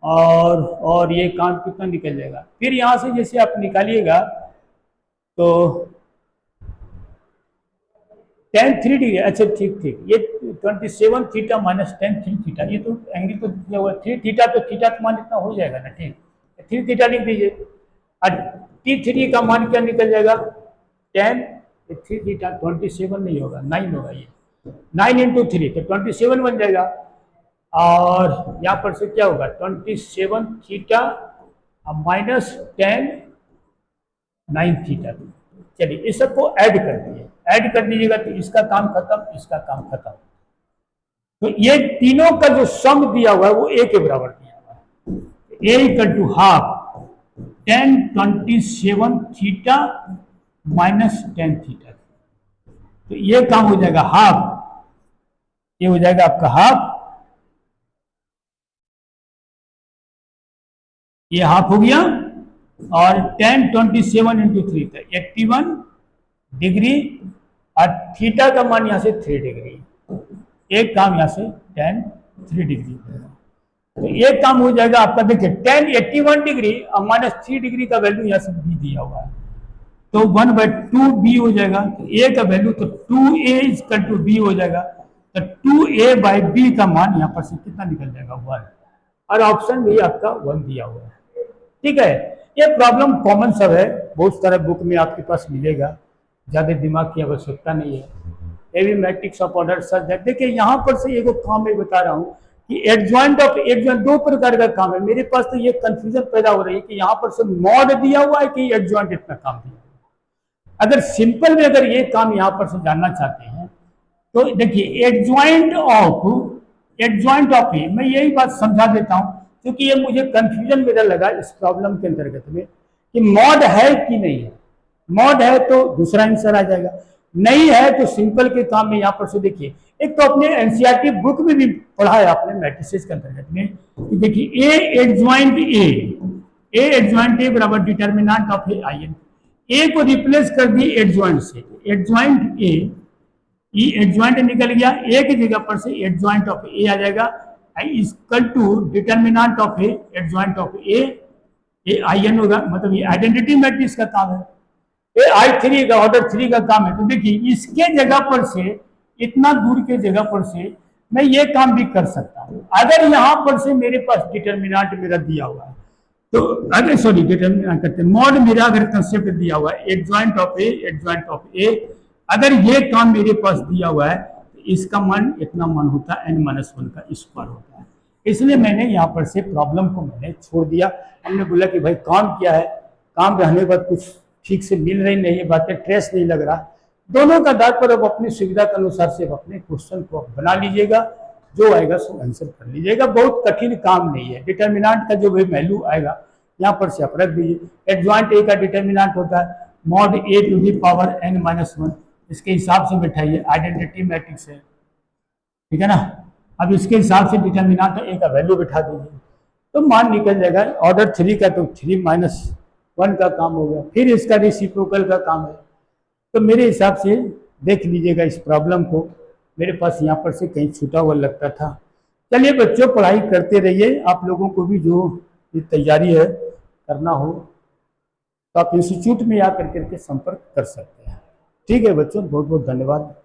और ये काम कितना निकल जाएगा। फिर यहां से जैसे आप निकालिएगा तो tan 3 डिग्री, अच्छा ठीक, ये 27 थीटा माइनस tan 3 थीटा, ये तो एंगल तो दिया हुआ 3 थीटा, तो थीटा का मान इतना हो जाएगा ना, ठीक 3 थीटा लिख दीजिए, और T3 का मान क्या निकल जाएगा tan 3 थीटा, 27 नहीं होगा 9 होगा, ये 9 × 3 तो 27 बन जाएगा। और यहाँ पर से क्या होगा 27 थीटा माइनस 10 9 थीटा। चलिए इस सबको ऐड कर दिए, ऐड कर दीजिएगा तो इसका काम खत्म, इसका काम खत्म। तो ये तीनों का जो सम दिया हुआ है वो ए के बराबर दिया हुआ है। A equal to half 10 27 theta minus 10 theta. तो ये काम हो जाएगा हाफ, ये हो जाएगा आपका हाफ, ये हाफ हो गया। और 10 27 इंटू 3 था 81 डिग्री, और थीटा का मान यहां से 3 डिग्री। एक काम यहां से 3 डिग्री। तो एक काम हो जाएगा आपका, देखिए 81 डिग्री और माइनस 3 डिग्री का वैल्यू यहां से बी दिया हुआ है, तो 1/2 बी हो जाएगा। तो ए का वैल्यू तो 2a इक्वल टू बी हो जाएगा। तो 2a/b का मान यहां पर से कितना निकल जाएगा 1, और ऑप्शन भी आपका 1 दिया हुआ है। ठीक है, ये प्रॉब्लम कॉमन सब है, बहुत सारे बुक में आपके पास मिलेगा, ज्यादा दिमाग की आवश्यकता नहीं है। एवी matrix of order such that, देखिए यहाँ पर से एक काम मैं बता रहा हूँ कि एडजॉइंट ऑफ एडजॉइंट दो प्रकार का काम है। मेरे पास तो ये कंफ्यूजन पैदा हो रही है कि यहाँ पर से मॉड दिया हुआ है कि एडजॉइंट इतना काम दिया हुआ है। अगर सिंपल में अगर ये काम यहाँ पर से जानना चाहते हैं तो देखिए एडजॉइंट ऑफ ए, मैं यही बात समझा देता हूँ क्योंकि ये मुझे कंफ्यूजन मेरा लगा इस प्रॉब्लम के अंतर्गत में कि मॉड है कि नहीं है। मॉड है तो दूसरा आंसर आ जाएगा, नहीं है तो सिंपल के काम में यहाँ पर से देखिए, एक तो अपने एनसीईआरटी बुक में भी पढ़ा है आपने मैट्रिसेस के अंतर्गत में कि देखिए ए एडजॉइंट ए बराबर determinant of A I n. A को रिप्लेस कर दिए एडजॉइंट से, एडजॉइंट ए, एडजॉइंट निकल गया, ए की जगह पर से एडजॉइंट ऑफ ए आ जाएगा equal to determinant of A adjoint of A I n होगा। मतलब ये आइडेंटिटी मैट्रिक्स का काम है, ए आई 3 का ऑर्डर 3 का काम है। तो देखिए इसके जगह पर से, इतना दूर के जगह पर से मैं ये काम भी कर सकता हूं। अगर यहां पर से मेरे पास डिटर्मिनेंट मेरा दिया हुआ है तो अगर सॉरी डिटर्मिनेंट करते मॉड मेरा अगर कंसेप्ट दिया हुआ है एडजॉइंट ऑफ ए, अगर ये काम मेरे पास दिया हुआ है तो इसका मान इतना मान होता है n-1 का स्क्वायर होता है। इसलिए मैंने यहाँ पर से प्रॉब्लम को मैंने छोड़ दिया। हमने बोला कि भाई काम क्या है, काम रहने के बाद कुछ ठीक से मिल रही नहीं है बातें, ट्रेस नहीं लग रहा, दोनों का आधार पर अब अपनी सुविधा के अनुसार से अपने क्वेश्चन को बना लीजिएगा, जो आएगा सो आंसर कर लीजिएगा। बहुत कठिन काम नहीं है। डिटर्मिनेंट का जो भी वैल्यू आएगा यहाँ पर से आप रख दीजिए। एडजॉइंट ए का डिटर्मिनेंट होता है mod A to the power n-1, इसके हिसाब से बैठाइए, आइडेंटिटी मैट्रिक्स है, ठीक है ना। अब इसके हिसाब से डिटर्मिनेंट ए का वैल्यू बैठा दीजिए तो मान निकल जाएगा। ऑर्डर 3 का तो 3-1 का काम हो गया, फिर इसका रेसिप्रोकल का काम है। तो मेरे हिसाब से देख लीजिएगा इस प्रॉब्लम को, मेरे पास यहाँ पर से कहीं छूटा हुआ लगता था। चलिए बच्चों पढ़ाई करते रहिए, आप लोगों को भी जो ये तैयारी है करना हो तो आप इंस्टीट्यूट में आकर करके संपर्क कर सकते हैं। ठीक है बच्चों, बहुत बहुत धन्यवाद।